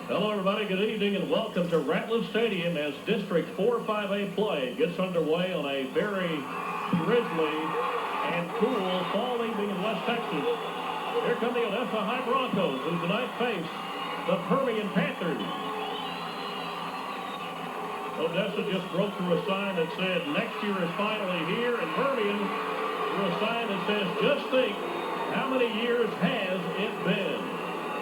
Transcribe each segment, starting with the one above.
Hello, everybody. Good evening and welcome to Ratliff Stadium as District 4-5A play gets underway on a very drizzly and cool fall evening in West Texas. Here come the Odessa High Broncos, who tonight face the Permian Panthers. Odessa just broke through a sign that said next year is finally here, and Permian through a sign that says just think how many years has it been.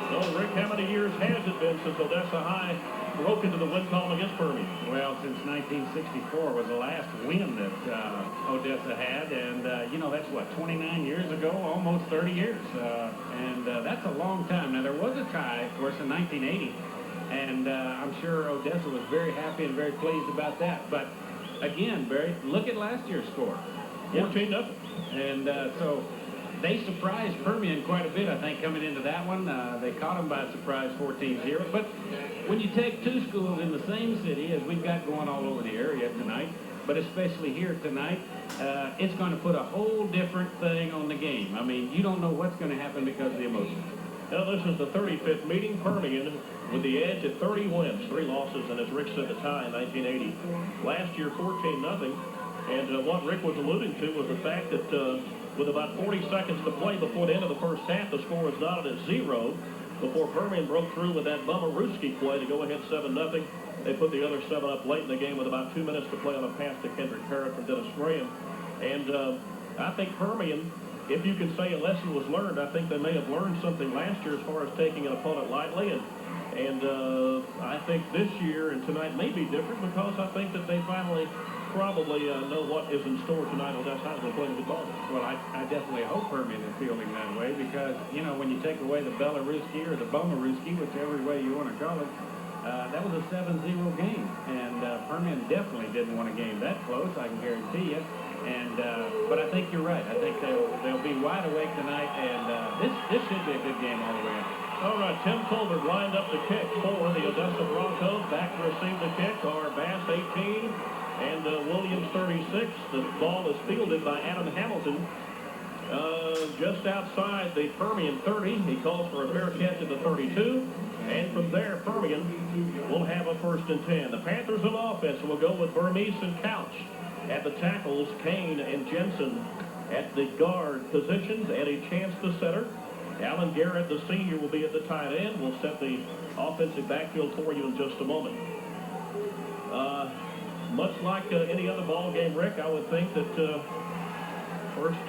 So, Rick, how many years has it been since Odessa High broke into the win column against Permian? Well, since 1964 was the last win that Odessa had, and, you know, that's, what, 29 years ago, almost 30 years, and that's a long time. Now, there was a tie, of course, in 1980, and I'm sure Odessa was very happy and very pleased about that. But, again, Barry, look at last year's score. 14-0. And so they surprised Permian quite a bit, I think, coming into that one. They caught them by surprise 14-0. But when you take two schools in the same city, as we've got going all over the area tonight, but especially here tonight, it's going to put a whole different thing on the game. I mean, you don't know what's going to happen because of the emotion. Now, this is the 35th meeting. Permian with the edge at 30 wins, 3 losses, and as Rick said, the tie in 1980. Last year, 14-0. And what Rick was alluding to was the fact that with about 40 seconds to play before the end of the first half, the score was knotted at 0 before Permian broke through with that Bummer-Ruski play to go ahead 7-0. They put the other 7 up late in the game with about 2 minutes to play on a pass to Kendrick Parrott from Dennis Graham. And I think Permian, if you can say a lesson was learned, I think they may have learned something last year as far as taking an opponent lightly. And I think this year and tonight may be different because I think that they finally probably know what is in store tonight. Odessa High will play good ball. Well, I definitely hope Permian is feeling that way because, you know, when you take away the Belaruski or the Bomaruski, whichever way you want to call it, that was a 7-0 game. And Permian definitely didn't want a game that close, I can guarantee you. And but I think you're right. I think they'll be wide awake tonight, and this should be a good game all the way out. All right, Tim Colbert lined up the kick for the Odessa Broncos. Back to receive the kick are Bass 18 and Williams 36. The ball is fielded by Adam Hamilton just outside the Permian 30. He calls for a fair catch at the 32. And from there, Permian will have a 1st and 10. The Panthers on offense will go with Vermees and Couch at the tackles, Kane and Jensen at the guard positions. Eddie Chance, the center. Alan Garrett, the senior, will be at the tight end. We'll set the offensive backfield for you in just a moment. Much like any other ball game, Rick, I would think that first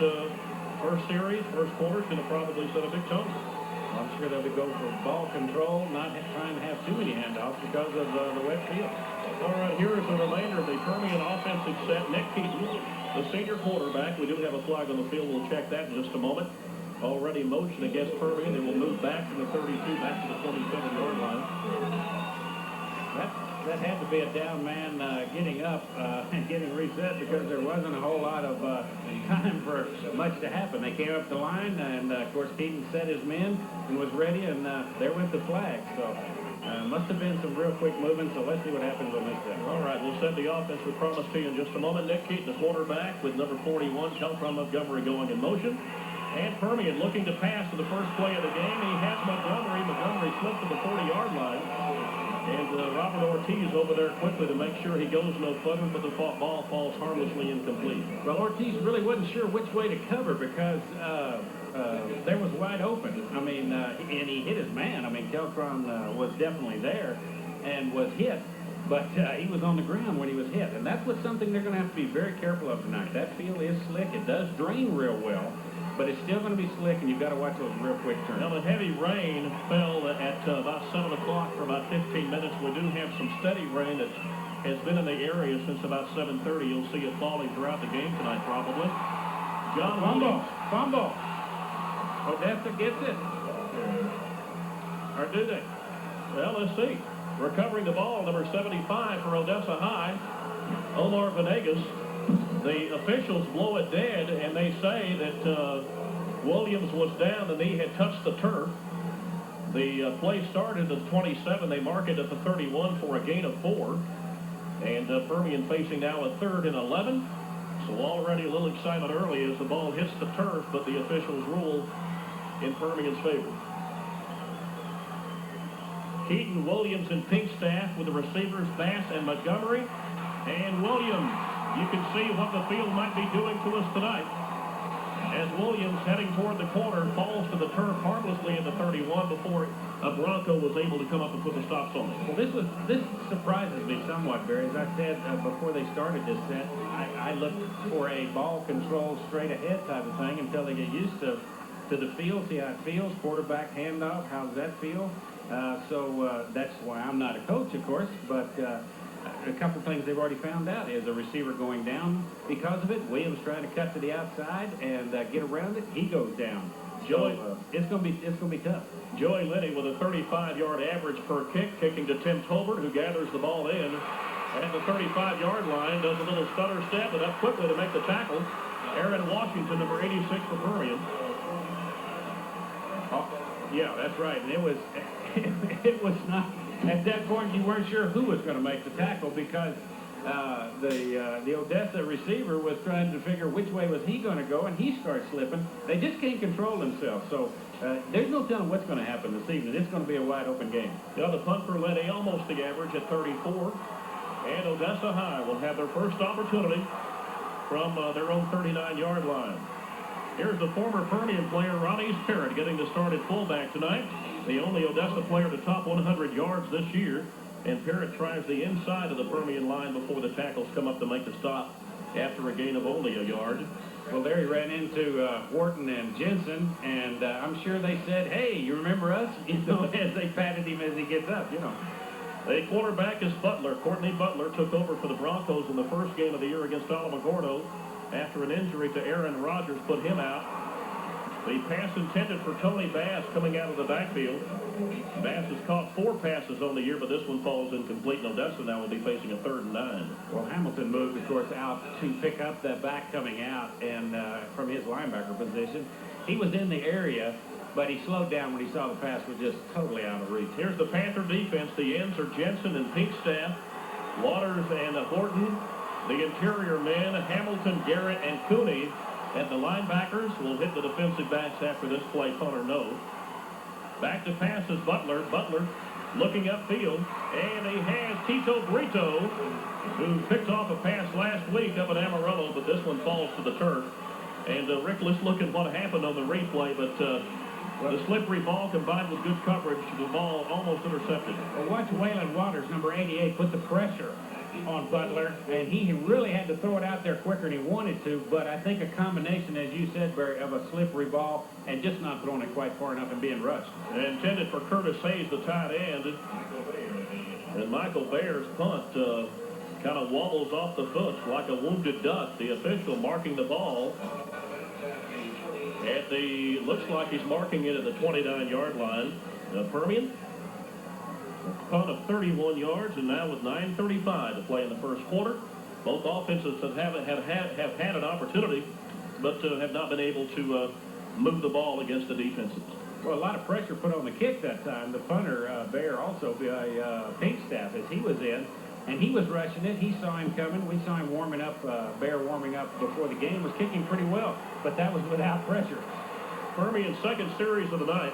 series, first quarter is going to probably set a big tone. Well, I'm sure they'll be going for ball control, not trying to have too many handoffs because of the wet field. All right, here is the remainder of the Permian offensive set. Nick Keaton, the senior quarterback. We do have a flag on the field. We'll check that in just a moment. Already motion against Permian. They will move back from the 32 back to the 27-yard line. That had to be a down man getting up and getting reset because there wasn't a whole lot of time for much to happen. They came up the line, and, of course, Keaton set his men and was ready, and there went the flag. So must have been some real quick movement, so let's see what happens on this day. All right, we'll set the offense we promised to you in just a moment. Nick Keaton, the quarterback, with number 41, Keltron Montgomery going in motion. And Permian looking to pass to the first play of the game. He has Montgomery. Montgomery slipped to the 40-yard line. And Robert Ortiz over there quickly to make sure he goes no further, but the ball falls harmlessly incomplete. Well, Ortiz really wasn't sure which way to cover because there was wide open. I mean, and he hit his man. I mean, Keltron was definitely there and was hit, but he was on the ground when he was hit. And that's something they're going to have to be very careful of tonight. That field is slick. It does drain real well, but it's still going to be slick, and you've got to watch those real quick turns. Now, the heavy rain fell at about 7 o'clock for about 15 minutes. We do have some steady rain that has been in the area since about 7:30. You'll see it falling throughout the game tonight, probably. John Fumble. Odessa gets it. Or do they? Well, let's see. Recovering the ball, number 75 for Odessa High, Omar Venegas. The officials blow it dead, and they say that Williams was down. The knee had touched the turf. The play started at the 27. They mark it at the 31 for a gain of 4. And Permian facing now a 3rd and 11. So already a little excitement early as the ball hits the turf, but the officials rule in Permian's favor. Keaton, Williams, and Pinkstaff with the receivers Bass and Montgomery. And Williams, you can see what the field might be doing to us tonight. As Williams, heading toward the corner, falls to the turf harmlessly at the 31 before a Bronco was able to come up and put the stops on him. Well, this surprises me somewhat, Barry. As I said before they started this set, I looked for a ball control straight ahead type of thing until they get used to the field, see how it feels, quarterback handoff, how does that feel? So that's why I'm not a coach, of course, but a couple things they've already found out is a receiver going down because of it. Williams trying to cut to the outside and get around it. He goes down. So it's going to be tough. Joey Lenny with a 35-yard average per kick, kicking to Tim Tolbert, who gathers the ball in at the 35-yard line, does a little stutter step and up quickly to make the tackle. Aaron Washington, number 86 for Permian. Yeah, that's right. And it was not, at that point you weren't sure who was going to make the tackle because the Odessa receiver was trying to figure which way was he going to go, and he starts slipping. They just can't control themselves. So there's no telling what's going to happen this evening. It's going to be a wide open game. Yeah, the punt for Lenny almost the average at 34. And Odessa High will have their first opportunity from their own 39-yard line. Here's the former Permian player, Ronnie Parrott, getting the start at fullback tonight. The only Odessa player to top 100 yards this year. And Parrott tries the inside of the Permian line before the tackles come up to make the stop after a gain of only a yard. Well, there he ran into Wharton and Jensen, and I'm sure they said, hey, you remember us? You know, as they patted him as he gets up, you know. The quarterback is Butler. Courtney Butler took over for the Broncos in the first game of the year against Alamogordo after an injury to Aaron Rodgers put him out. The pass intended for Tony Bass coming out of the backfield. Bass has caught 4 passes on the year, but this one falls incomplete, and Odessa now will be facing a 3rd and 9. Well, Hamilton moved, of course, out to pick up the back coming out and from his linebacker position. He was in the area, but he slowed down when he saw the pass was just totally out of reach. Here's the Panther defense. The ends are Jensen and Pinkstaff, Waters and Horton. The interior men, Hamilton, Garrett, and Cooney. And the linebackers will hit the defensive backs after this play, punt or no. Back to pass is Butler. Butler looking upfield, and he has Tito Brito, who picked off a pass last week up at Amarillo, but this one falls to the turf. And Rick, let's look at what happened on the replay, but the slippery ball combined with good coverage, the ball almost intercepted. Well, watch Waylon Waters, number 88, put the pressure on Butler, and he really had to throw it out there quicker than he wanted to, but I think a combination, as you said, Barry, of a slippery ball and just not throwing it quite far enough and being rushed. Intended for Curtis Hayes, the tight end, and Michael Bayer's punt kind of wobbles off the foot like a wounded duck. The official marking the ball at the, looks like he's marking it at the 29-yard line. Permian. Punt of 31 yards, and now with 9:35 to play in the first quarter. Both offenses have had an opportunity, but have not been able to move the ball against the defenses. Well, a lot of pressure put on the kick that time. The punter, Bear, also Pinkstaff, as he was in, and he was rushing it. He saw him coming. We saw him warming up, Bear warming up before the game, was kicking pretty well, but that was without pressure. Permian's second series of the night.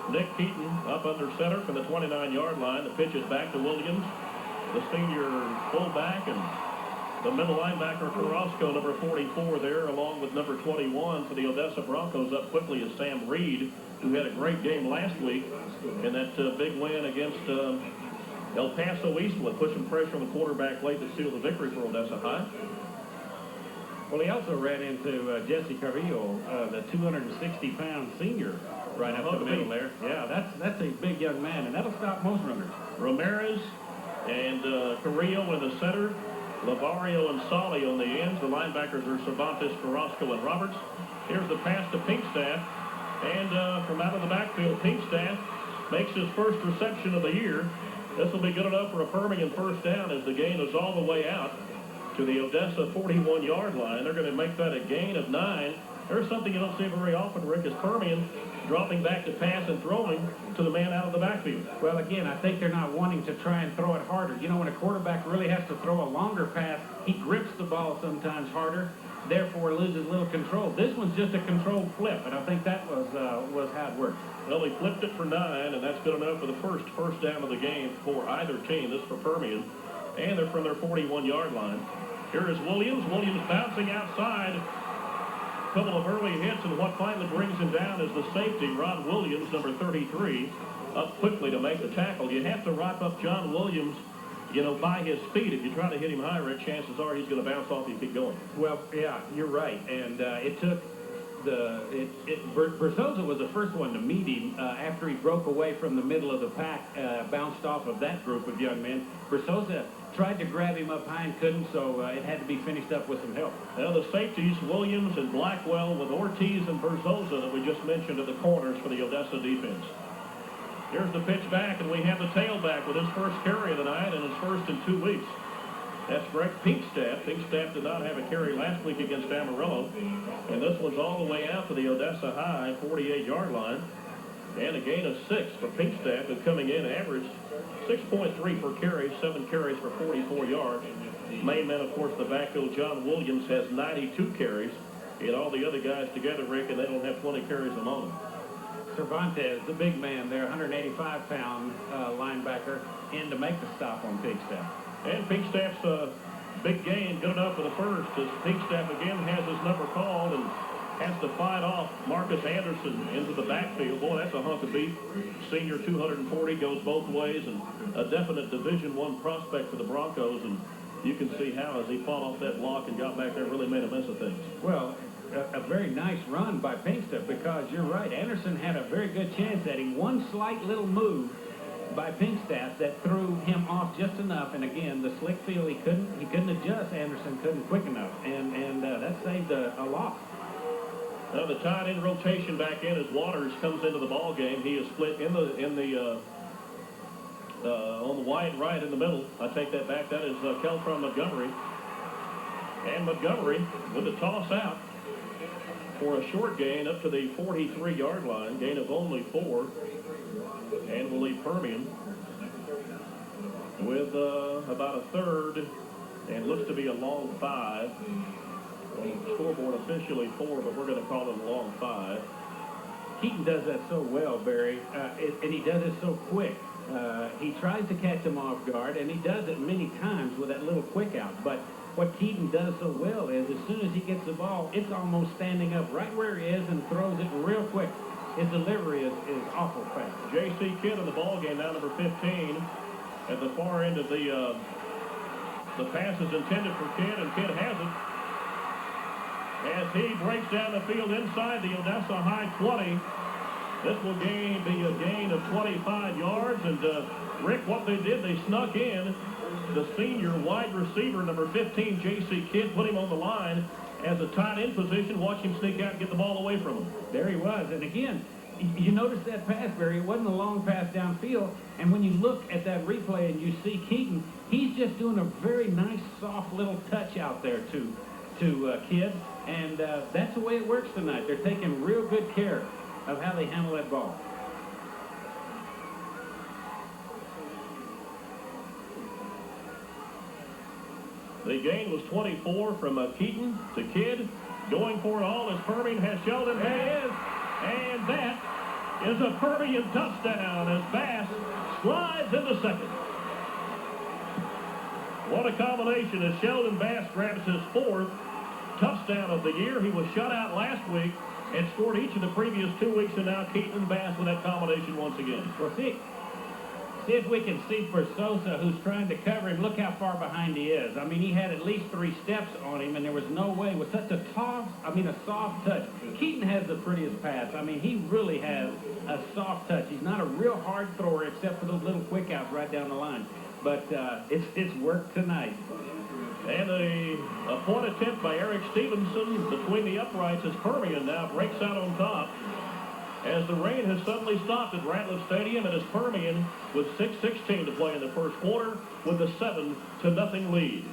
Nick Keaton up under center from the 29-yard line. The pitch is back to Williams, the senior fullback, and the middle linebacker Carrasco, number 44 there, along with number 21 for the Odessa Broncos. Up quickly is Sam Reed, who had a great game last week in that big win against El Paso Eastwood, pushing pressure on the quarterback late to seal the victory for Odessa High. Well, he also ran into Jesse Carrillo, the 260-pound senior, right up the middle there. Yeah, that's a big young man, and that'll stop most runners. Ramirez and Carrillo in the center, Lavario and Solly on the ends. The linebackers are Cervantes, Carrasco, and Roberts. Here's the pass to Pinkstaff, and from out of the backfield, Pinkstaff makes his first reception of the year. This will be good enough for a Permian first down as the gain is all the way out to the Odessa 41-yard line. They're going to make that a gain of 9 There's something you don't see very often, Rick, is Permian dropping back to pass and throwing to the man out of the backfield. Well, again, I think they're not wanting to try and throw it harder. You know, when a quarterback really has to throw a longer pass, he grips the ball sometimes harder, therefore loses a little control. This one's just a controlled flip, and I think that was how it worked. Well, he flipped it for 9, and that's good enough for the first down of the game for either team. This for Permian, and they're from their 41-yard line. Here is Williams. Williams bouncing outside. Couple of early hits, and what finally brings him down is the safety, Ron Williams, number 33, up quickly to make the tackle. You have to wrap up John Williams, you know, by his feet. If you try to hit him high, Rick, chances are he's going to bounce off if you keep going. Well, yeah, you're right, and it took Berzosa was the first one to meet him after he broke away from the middle of the pack, bounced off of that group of young men. Berzosa tried to grab him up high and couldn't, so it had to be finished up with some help. Now the safeties, Williams and Blackwell, with Ortiz and Berzosa that we just mentioned at the corners for the Odessa defense. Here's the pitch back, and we have the tailback with his first carry of the night and his first in 2 weeks. That's Greg Pinkstaff. Pinkstaff did not have a carry last week against Amarillo, and this one's all the way out to the Odessa High 48-yard line. And a gain of 6 for Pinkstaff, who coming in averaged 6.3 per carry, 7 carries for 44 yards. Main man, of course, the backfield, John Williams, has 92 carries. And all the other guys together, Rick, and they don't have 20 carries among them. Cervantes, the big man there, 185-pound linebacker, in to make the stop on Pinkstaff. And Pinkstaff's big gain, good enough for the first, as Pinkstaff again has his number called and has to fight off Marcus Anderson into the backfield. Boy, that's a hunk of beef. Senior 240, goes both ways, and a definite Division I prospect for the Broncos. And you can see how, as he fought off that block and got back there, really made a mess of things. Well, a very nice run by Pinkstaff, because you're right, Anderson had a very good chance at him. One slight little move by Pinkstaff that threw him off just enough, and again, the slick field, he couldn't adjust. Anderson couldn't quick enough, and that saved a loss. Now the tight end rotation back in as Waters comes into the ball game. He is split on the wide right in the middle. I take that back. That is Keltron Montgomery, and Montgomery with the toss out for a short gain up to the 43-yard line, gain of only 4, and will leave Permian with about a third, and looks to be a long 5. On the scoreboard officially 4, but we're going to call it a long 5. Keaton does that so well, Barry, and he does it so quick. He tries to catch him off guard, and he does it many times with that little quick out. But what Keaton does so well is, as soon as he gets the ball, it's almost standing up right where he is and throws it real quick. His delivery is awful fast. J.C. Kidd in the ball game, now number 15, at the far end of the pass is intended for Kidd, and Kidd has it. As he breaks down the field inside the Odessa High 20, this will be a gain of 25 yards. And Rick, what they did, they snuck in the senior wide receiver, number 15, J.C. Kidd, put him on the line as a tight end position. Watch him sneak out and get the ball away from him. There he was. And again, you notice that pass, Barry. It wasn't a long pass downfield. And when you look at that replay and you see Keaton, he's just doing a very nice, soft little touch out there to Kidd. And that's the way it works tonight. They're taking real good care of how they handle that ball. The gain was 24 from Keaton to Kidd. Going for it all as Permian has Sheldon Bass. And that is a Permian touchdown as Bass slides into second. What a combination as Sheldon Bass grabs his 4th touchdown of the year. He was shut out last week and scored each of the previous 2 weeks, and now Keaton and Bass with that combination once again. Well, see if we can see Berzosa, who's trying to cover him. Look how far behind he is. I mean, he had at least 3 steps on him, and there was no way. With such a soft touch. Keaton has the prettiest pass. I mean, he really has a soft touch. He's not a real hard thrower except for those little quick outs right down the line. But it's worked tonight. And a point attempt by Eric Stevenson between the uprights as Permian now breaks out on top. As the rain has suddenly stopped at Ratliff Stadium, and as Permian with 6:16 to play in the first quarter with a 7-0 lead.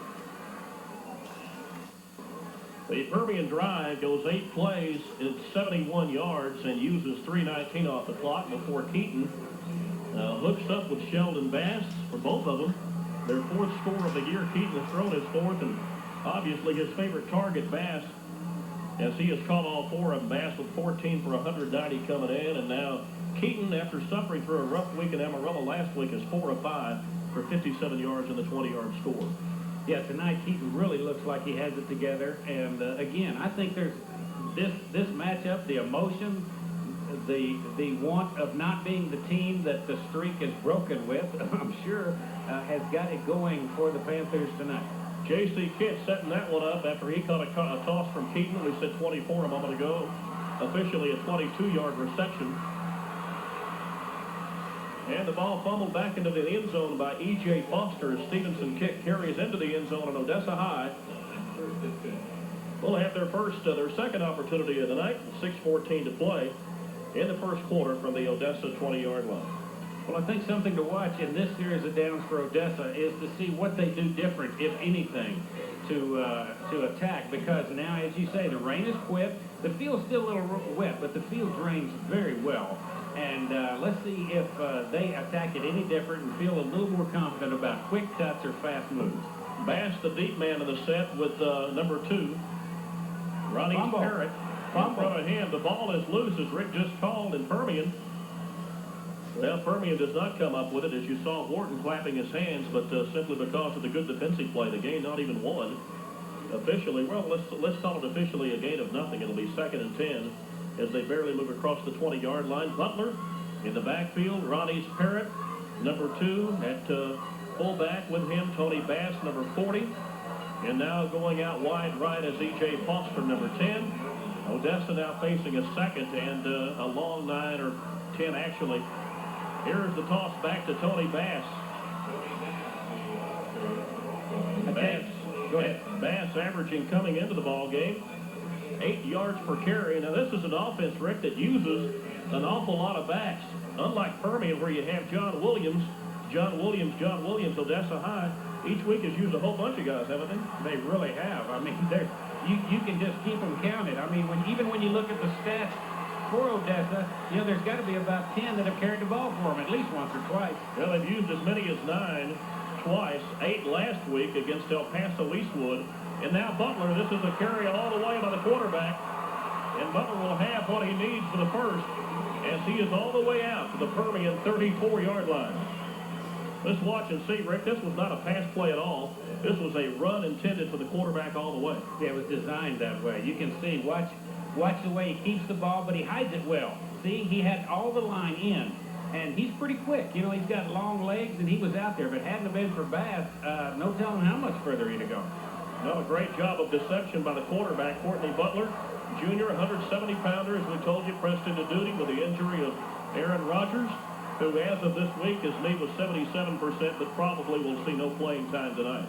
The Permian drive goes 8 plays, it's 71 yards, and uses 3:19 off the clock before Keaton hooks up with Sheldon Bass for both of them. Their 4th score of the year. Keaton has thrown his 4th, and obviously his favorite target, Bass, as he has caught all 4 of them. Bass with 14 for 190 coming in, and now Keaton, after suffering through a rough week in Amarillo last week, is 4 of 5 for 57 yards and the 20-yard score. Yeah, tonight Keaton really looks like he has it together, and again, I think there's this matchup, the emotion, the want of not being the team that the streak is broken with, I'm sure, has got it going for the Panthers tonight. J.C. Kitt setting that one up after he caught a toss from Keaton. We said 24 a moment ago. Officially a 22-yard reception. And the ball fumbled back into the end zone by E.J. Foster as Stevenson kick carries into the end zone on Odessa High. Will have their second opportunity of the night. 6:14 to play in the first quarter from the Odessa 20-yard line. Well, I think something to watch in this series of downs for Odessa is to see what they do different, if anything, to attack. Because now, as you say, the rain is quit. The field's still a little wet, but the field drains very well. And let's see if they attack it any different and feel a little more confident about quick cuts or fast moves. Bass, the deep man in the set with number 2. Ronnie Parrott in front of him. The ball is loose, as Rick just called in Permian. Well, Permian does not come up with it, as you saw Wharton clapping his hands, but simply because of the good defensive play. The game not even won. Officially, well, let's call it officially a gain of nothing. It'll be 2nd and 10 as they barely move across the 20-yard line. Butler in the backfield. Ronnie's Parrott, number 2 at fullback with him. Tony Bass, number 40. And now going out wide right as E.J. Foster, number 10. Odessa now facing a second and a long 9 or 10 actually. Here's the toss back to Tony Bass. Bass averaging coming into the ball game 8 yards per carry. Now this is an offense, Rick, that uses an awful lot of backs. Unlike Permian, where you have John Williams, Odessa High, each week has used a whole bunch of guys, haven't they? They really have. I mean, you can just keep them counted. I mean, even when you look at the stats for Odessa, you know, there's got to be about 10 that have carried the ball for them at least once or twice. Well, they've used as many as 9 twice, 8 last week against El Paso Eastwood. And now Butler, this is a carry all the way by the quarterback. And Butler will have what he needs for the first as he is all the way out to the Permian 34-yard line. Let's watch and see, Rick. This was not a pass play at all. This was a run intended for the quarterback all the way. Yeah, it was designed that way. You can see, watch the way he keeps the ball, but he hides it well. See, he had all the line in, and he's pretty quick. You know, he's got long legs, and he was out there. If it hadn't have been for Bass, no telling how much further he'd have gone. No, a great job of deception by the quarterback, Courtney Butler, Jr., 170-pounder, as we told you, pressed into duty with the injury of Aaron Rodgers, who as of this week, his knee was 77%, but probably will see no playing time tonight.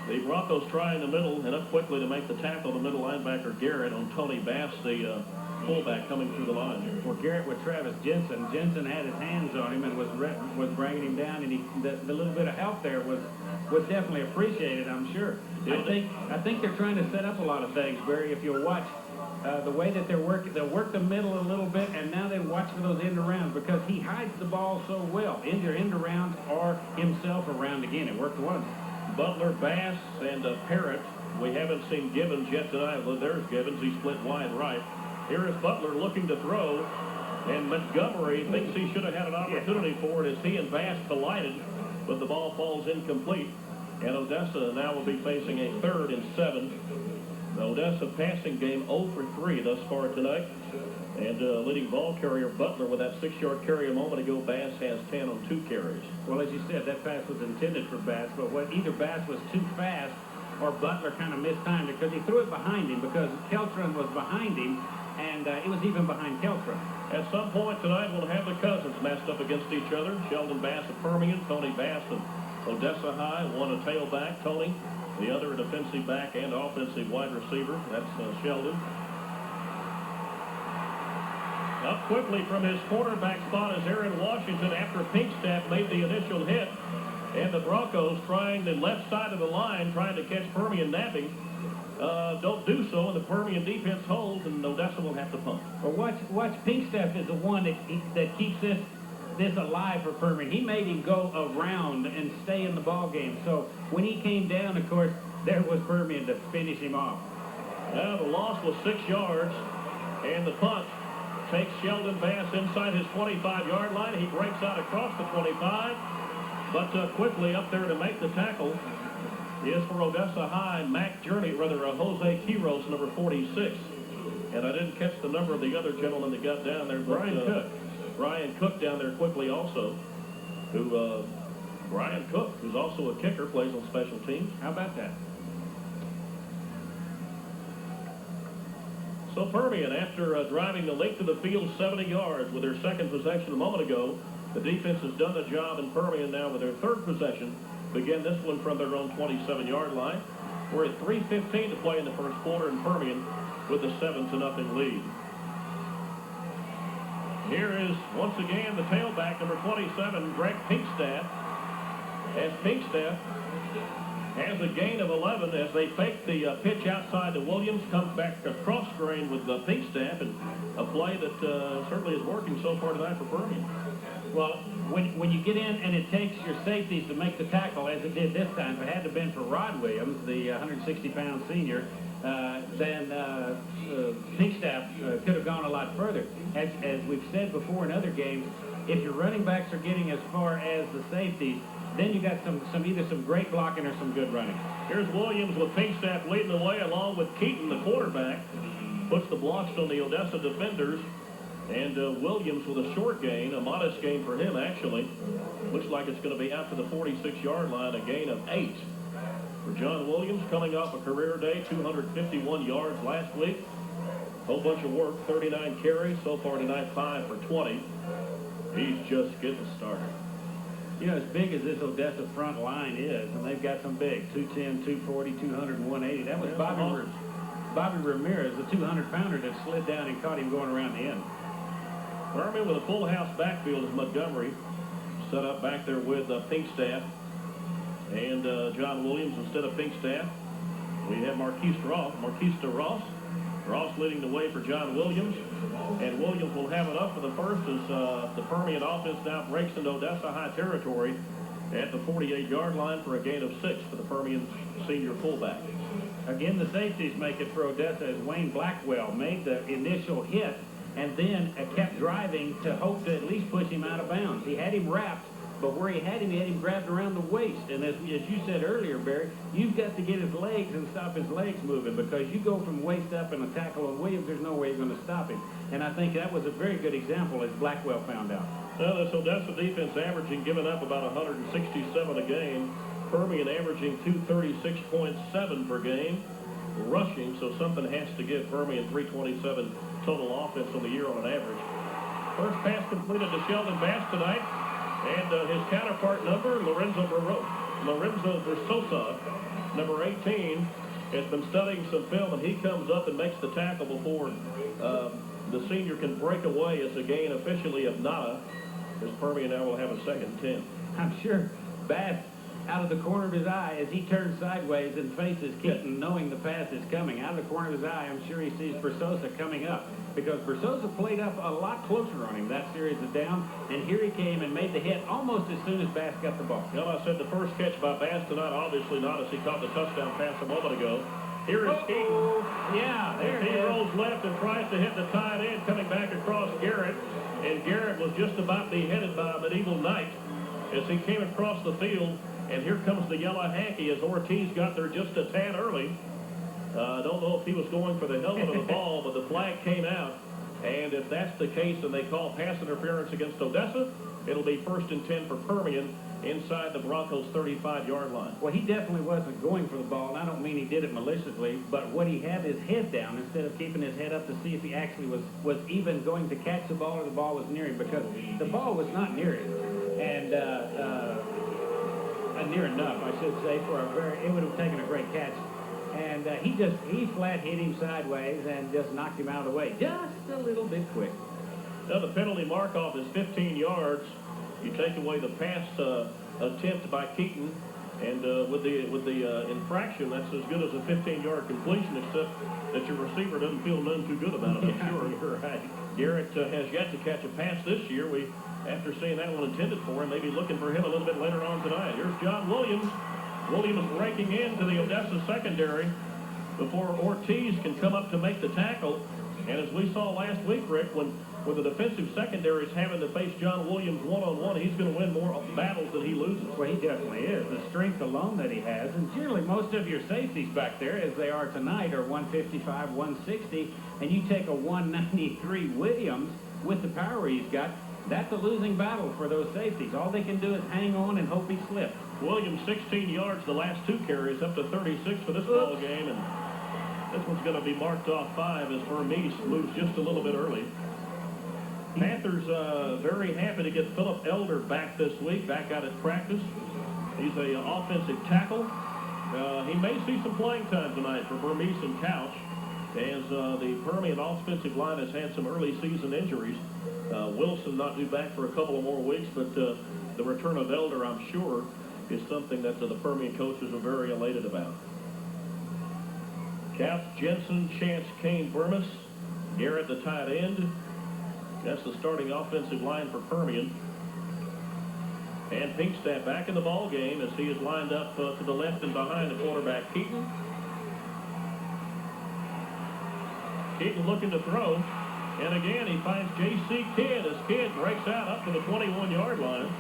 The Broncos try in the middle and up quickly to make the tackle. The middle linebacker, Garrett, on Tony Bass, the fullback coming through the line. Well, Garrett with Travis Jensen. Jensen had his hands on him and was bringing him down, and the little bit of help there was definitely appreciated, I'm sure. I think they're trying to set up a lot of things, Barry. If you'll watch the way that they'll work the middle a little bit, and now they watch for those end arounds because he hides the ball so well. Either end arounds or himself around again. It worked once. Butler, Bass, and Parrott. We haven't seen Gibbons yet tonight. Well, there's Gibbons. He split wide right. Here is Butler looking to throw, and Montgomery thinks he should have had an opportunity for it as he and Bass collided, but the ball falls incomplete. And Odessa now will be facing a 3rd and 7. The Odessa passing game 0 for 3 thus far tonight. And leading ball carrier Butler with that 6-yard carry a moment ago. Bass has 10 on 2 carries. Well, as you said, that pass was intended for Bass, but either Bass was too fast or Butler kind of mistimed it because he threw it behind him because Keltron was behind him, and it was even behind Keltron. At some point tonight, we'll have the cousins matched up against each other. Sheldon Bass of Permian, Tony Bass of Odessa High. One a tailback, Tony. The other a defensive back and offensive wide receiver. That's Sheldon. Up quickly from his quarterback spot is Aaron Washington after Pinkstaff made the initial hit. And the Broncos trying the left side of the line, trying to catch Permian napping. Don't do so, and the Permian defense holds, and Odessa will have to punt. Well, watch Pinkstaff is the one that keeps this alive for Permian. He made him go around and stay in the ball game. So when he came down, of course, there was Permian to finish him off. Now the loss was 6 yards, and the punt takes Sheldon Bass inside his 25-yard line. He breaks out across the 25, but quickly up there to make the tackle is for Odessa High, Jose Quiros, number 46. And I didn't catch the number of the other gentleman that got down there. But, Brian Cook down there quickly also. Brian Cook, who's also a kicker, plays on special teams. How about that? So Permian, after driving the length of the field 70 yards with their second possession a moment ago, the defense has done the job in Permian now with their third possession. Begin this one from their own 27-yard line. We're at 3:15 to play in the first quarter in Permian with a 7-0 lead. Here is, once again, the tailback, number 27, Greg Pinkstaff. As Pinkstaff has a gain of 11 as they fake the pitch outside to Williams, comes back across grain with Pinkstaff, and a play that certainly is working so far tonight for Permian. Well, when you get in and it takes your safeties to make the tackle, as it did this time, if it had to have been for Rod Williams, the 160-pound senior, then Pinkstaff could have gone a lot further. As we've said before in other games, if your running backs are getting as far as the safeties, then you got either some great blocking or some good running. Here's Williams with Pinkstaff leading the way along with Keaton, the quarterback. Puts the blocks on the Odessa defenders. And Williams with a short gain, a modest gain for him, actually. Looks like it's going to be out to the 46-yard line, a gain of 8. For John Williams, coming off a career day, 251 yards last week. Whole bunch of work, 39 carries. So far tonight, 5 for 20. He's just getting started. You know, as big as this Odessa front line is, and they've got some big, 210, 240, 200, and 180. That was Bobby Ramirez, the 200-pounder that slid down and caught him going around the end. Permian with a full house backfield is Montgomery. Set up back there with Pinkstaff and John Williams instead of Pinkstaff. We have Marquista Ross. Ross leading the way for John Williams. And Williams will have it up for the first as the Permian offense now breaks into Odessa High territory at the 48-yard line for a gain of 6 for the Permian senior fullback. Again, the safeties make it for Odessa as Wayne Blackwell made the initial hit and then kept driving to hope to at least push him out of bounds. He had him wrapped, but where he had him grabbed around the waist. And as you said earlier, Barry, you've got to get his legs and stop his legs moving, because you go from waist up in a tackle on Williams, there's no way you're going to stop him. And I think that was a very good example, as Blackwell found out. Well, this Odessa defense averaging, giving up about 167 a game. Permian averaging 236.7 per game. Rushing, so something has to give Permian 327 total offense on the year on an average. First pass completed to Sheldon Bass tonight, and his counterpart number, Lorenzo Versosa, number 18, has been studying some film, and he comes up and makes the tackle before the senior can break away. As a gain officially of nada, as Permian now will have a 2nd and 10. I'm sure Bass, out of the corner of his eye, as he turns sideways and faces Keaton, knowing the pass is coming, out of the corner of his eye, I'm sure he sees Versosa coming up, because Versosa played up a lot closer on him that series of down, and here he came and made the hit almost as soon as Bass got the ball. Well, I said the first catch by Bass tonight, obviously not, as he caught the touchdown pass a moment ago. Here is Keaton. Yeah, there he rolls left and tries to hit the tight end, coming back across Garrett, and Garrett was just about beheaded by a medieval knight as he came across the field. And here comes the yellow hanky as Ortiz got there just a tad early. I don't know if he was going for the helmet or the ball, but the flag came out. And if that's the case and they call pass interference against Odessa, it'll be 1st and 10 for Permian inside the Broncos' 35-yard line. Well, he definitely wasn't going for the ball, and I don't mean he did it maliciously, but what he had his head down instead of keeping his head up to see if he actually was even going to catch the ball or the ball was near him, because the ball was not near him. And near enough, I should say, it would have taken a great catch. And he flat hit him sideways and just knocked him out of the way, just a little bit quick. Now the penalty mark-off is 15 yards. You take away the pass attempt by Keaton, and with the infraction, that's as good as a 15-yard completion, except that your receiver doesn't feel none too good about it, I'm sure. You're right. Garrett has yet to catch a pass this year. After seeing that one intended for him, maybe looking for him a little bit later on tonight. Here's John Williams. Williams breaking into the Odessa secondary before Ortiz can come up to make the tackle. And as we saw last week, Rick, when the defensive secondary is having to face John Williams one-on-one, he's going to win more battles than he loses. Well, he definitely is. The strength alone that he has. And generally, most of your safeties back there, as they are tonight, are 155, 160. And you take a 193 Williams with the power he's got, that's a losing battle for those safeties. All they can do is hang on and hope he slips. Williams 16 yards the last two carries, up to 36 for this ball game. And this one's going to be marked off 5 as Vermees moves just a little bit early. Panthers very happy to get Philip Elder back this week, back out at practice. He's an offensive tackle. He may see some playing time tonight for Vermees and Couch, as the Permian offensive line has had some early season injuries. Wilson not due back for a couple of more weeks, but the return of Elder, I'm sure, is something that the Permian coaches are very elated about. Couch, Jensen, Chance, Kane, Burmis, Garrett the tight end. That's the starting offensive line for Permian. And Pinkstaff back in the ball game as he is lined up to the left and behind the quarterback, Keaton. Keaton looking to throw. And again, he finds J.C. Kidd as Kidd breaks out up to the 21-yard line.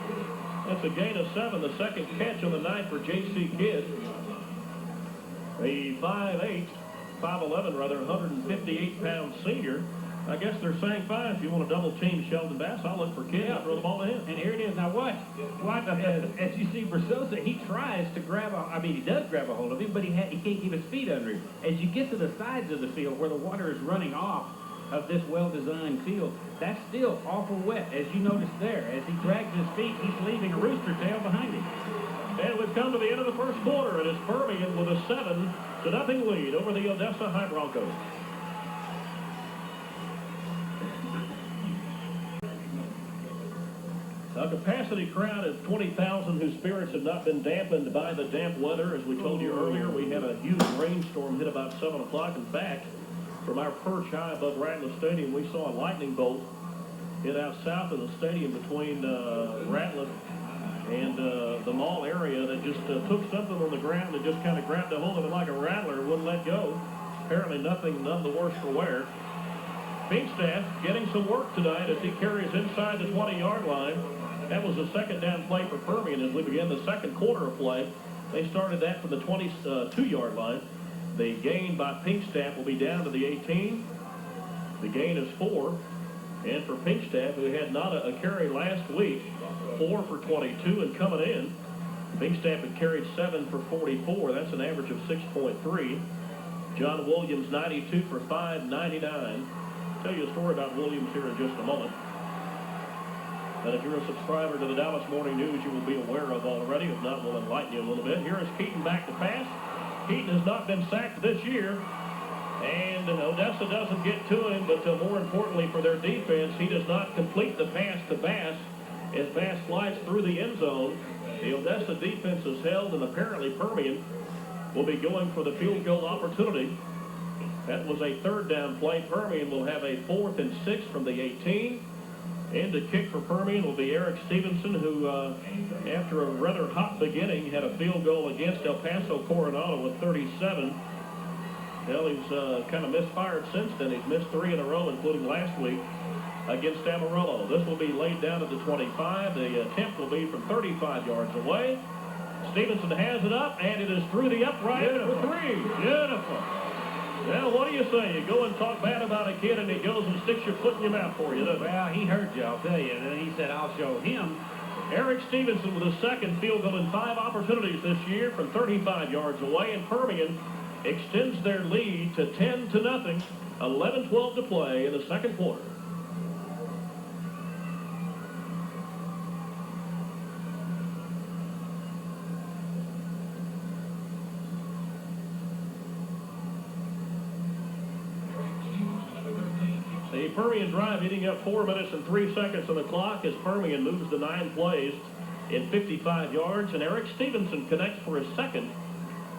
That's a gain of 7, the second catch on the night for J.C. Kidd. A 5'8", 5'11", rather, 158-pound senior. I guess they're saying 5. If you want to double team Sheldon Bass, I'll look for Kidd and throw the ball to him. And here it is. Now what as you see Versosa, he tries to he does grab a hold of him, but he can't keep his feet under him. As you get to the sides of the field where the water is running off of this well-designed field, that's still awful wet, as you notice there. As he drags his feet, he's leaving a rooster tail behind him. And we've come to the end of the first quarter, and it's Permian with a 7-0 lead over the Odessa High Broncos. A capacity crowd of 20,000 whose spirits have not been dampened by the damp weather. As we told you earlier, we had a huge rainstorm hit about 7 o'clock. In fact, from our perch high above Ratliff Stadium, we saw a lightning bolt hit out south of the stadium between Ratliff and the mall area that just took something on the ground and just kind of grabbed a hold of it like a rattler and wouldn't let go. Apparently none the worse for wear. Pinkstaff getting some work tonight as he carries inside the 20-yard line. That was a second down play for Permian as we begin the second quarter of play. They started that from the 22-yard line. The gain by Pinkstaff will be down to the 18. The gain is 4. And for Pinkstaff, who had not a carry last week, 4 for 22 and coming in. Pinkstaff had carried 7 for 44. That's an average of 6.3. John Williams, 92 for 599. I'll tell you a story about Williams here in just a moment. And if you're a subscriber to the Dallas Morning News, you will be aware of already. If not, we'll enlighten you a little bit. Here is Keaton back to pass. Keaton has not been sacked this year. And Odessa doesn't get to him, but more importantly for their defense, he does not complete the pass to Bass as Bass slides through the end zone. The Odessa defense is held, and apparently Permian will be going for the field goal opportunity. That was a third down play. Permian will have a 4th and 6 from the 18. And to kick for Permian will be Eric Stevenson, who, after a rather hot beginning, had a field goal against El Paso Coronado with 37. Well, he's kind of misfired since then. He's missed 3 in a row, including last week against Amarillo. This will be laid down at the 25. The attempt will be from 35 yards away. Stevenson has it up, and it is through the upright for 3. Beautiful. Well, what do you say? You go and talk bad about a kid, and he goes and sticks your foot in your mouth for you, doesn't he? Well, he heard you, I'll tell you. And then he said, I'll show him. Eric Stevenson with a second field goal in 5 opportunities this year from 35 yards away, and Permian extends their lead to 10-0. 11-12 to play in the second quarter. Permian drive eating up 4 minutes and 3 seconds on the clock as Permian moves to 9 plays in 55 yards. And Eric Stevenson connects for his second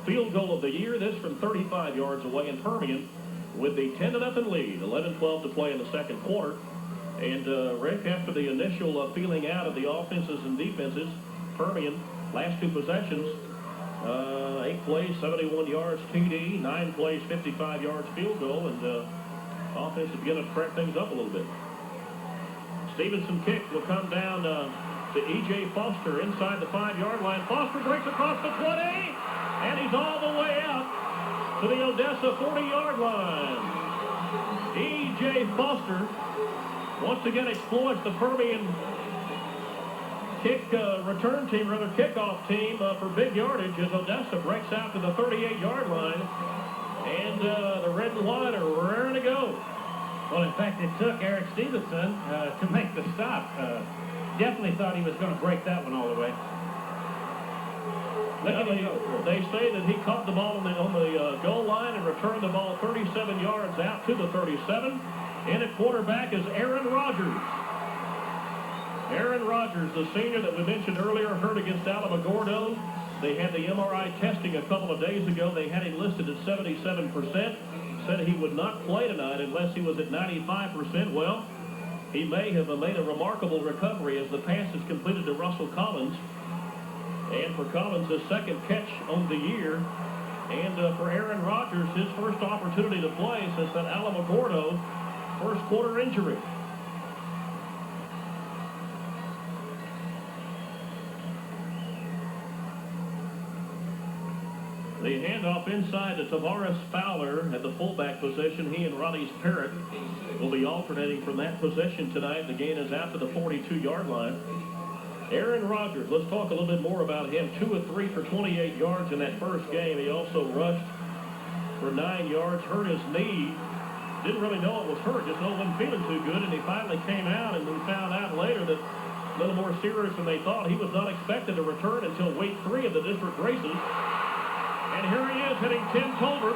field goal of the year. This from 35 yards away in Permian with the 10-0 lead. 11-12 to play in the second quarter. And Rick, after the initial feeling out of the offenses and defenses, Permian, last 2 possessions, 8 plays, 71 yards TD, 9 plays, 55 yards field goal, and offense is beginning to correct things up a little bit. Stevenson kick will come down to E.J. Foster inside the 5-yard line. Foster breaks across the 20, and he's all the way out to the Odessa 40-yard line. E.J. Foster once again exploits the Permian return team, rather kickoff team, for big yardage as Odessa breaks out to the 38-yard line. And the red and white are raring to go. Well, in fact, it took Eric Stevenson to make the stop. Definitely thought he was going to break that one all the way. They say that he caught the ball on the goal line and returned the ball 37 yards out to the 37. In at quarterback is Aaron Rodgers. Aaron Rodgers, the senior that we mentioned earlier, hurt against Alamogordo. They had the MRI testing a couple of days ago. They had him listed at 77%. Said he would not play tonight unless he was at 95%. Well, he may have made a remarkable recovery as the pass is completed to Russell Collins. And for Collins, his second catch on the year. And for Aaron Rodgers, his first opportunity to play since that Alamogordo first quarter injury. The handoff inside to Tavares Fowler at the fullback position. He and Ronnie Parrott will be alternating from that position tonight. The gain is out to the 42-yard line. Aaron Rodgers, let's talk a little bit more about him. 2 of 3 for 28 yards in that first game. He also rushed for 9 yards, hurt his knee. Didn't really know it was hurt, just wasn't feeling too good, and he finally came out, and we found out later that a little more serious than they thought. He was not expected to return until week 3 of the district races. And here he is hitting Tim Tolbert.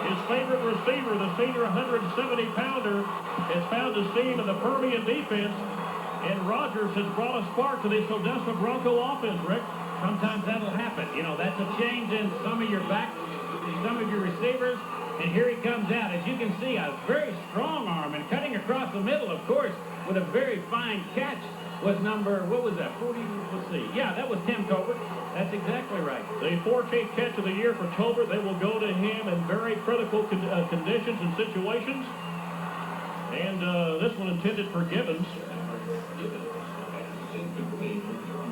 His favorite receiver, the senior 170-pounder, has found his seam in the Permian defense. And Rodgers has brought a spark to this Odessa Bronco offense, Rick. Sometimes that'll happen. You know, that's a change in some of your backs, some of your receivers. And here he comes out. As you can see, a very strong arm and cutting across the middle, of course, with a very fine catch was number, what was that, 40? Let's see. Yeah, that was Tim Tolbert. That's exactly right. The 14th catch of the year for Tolbert. They will go to him in very critical conditions and situations. And this one intended for Gibbons.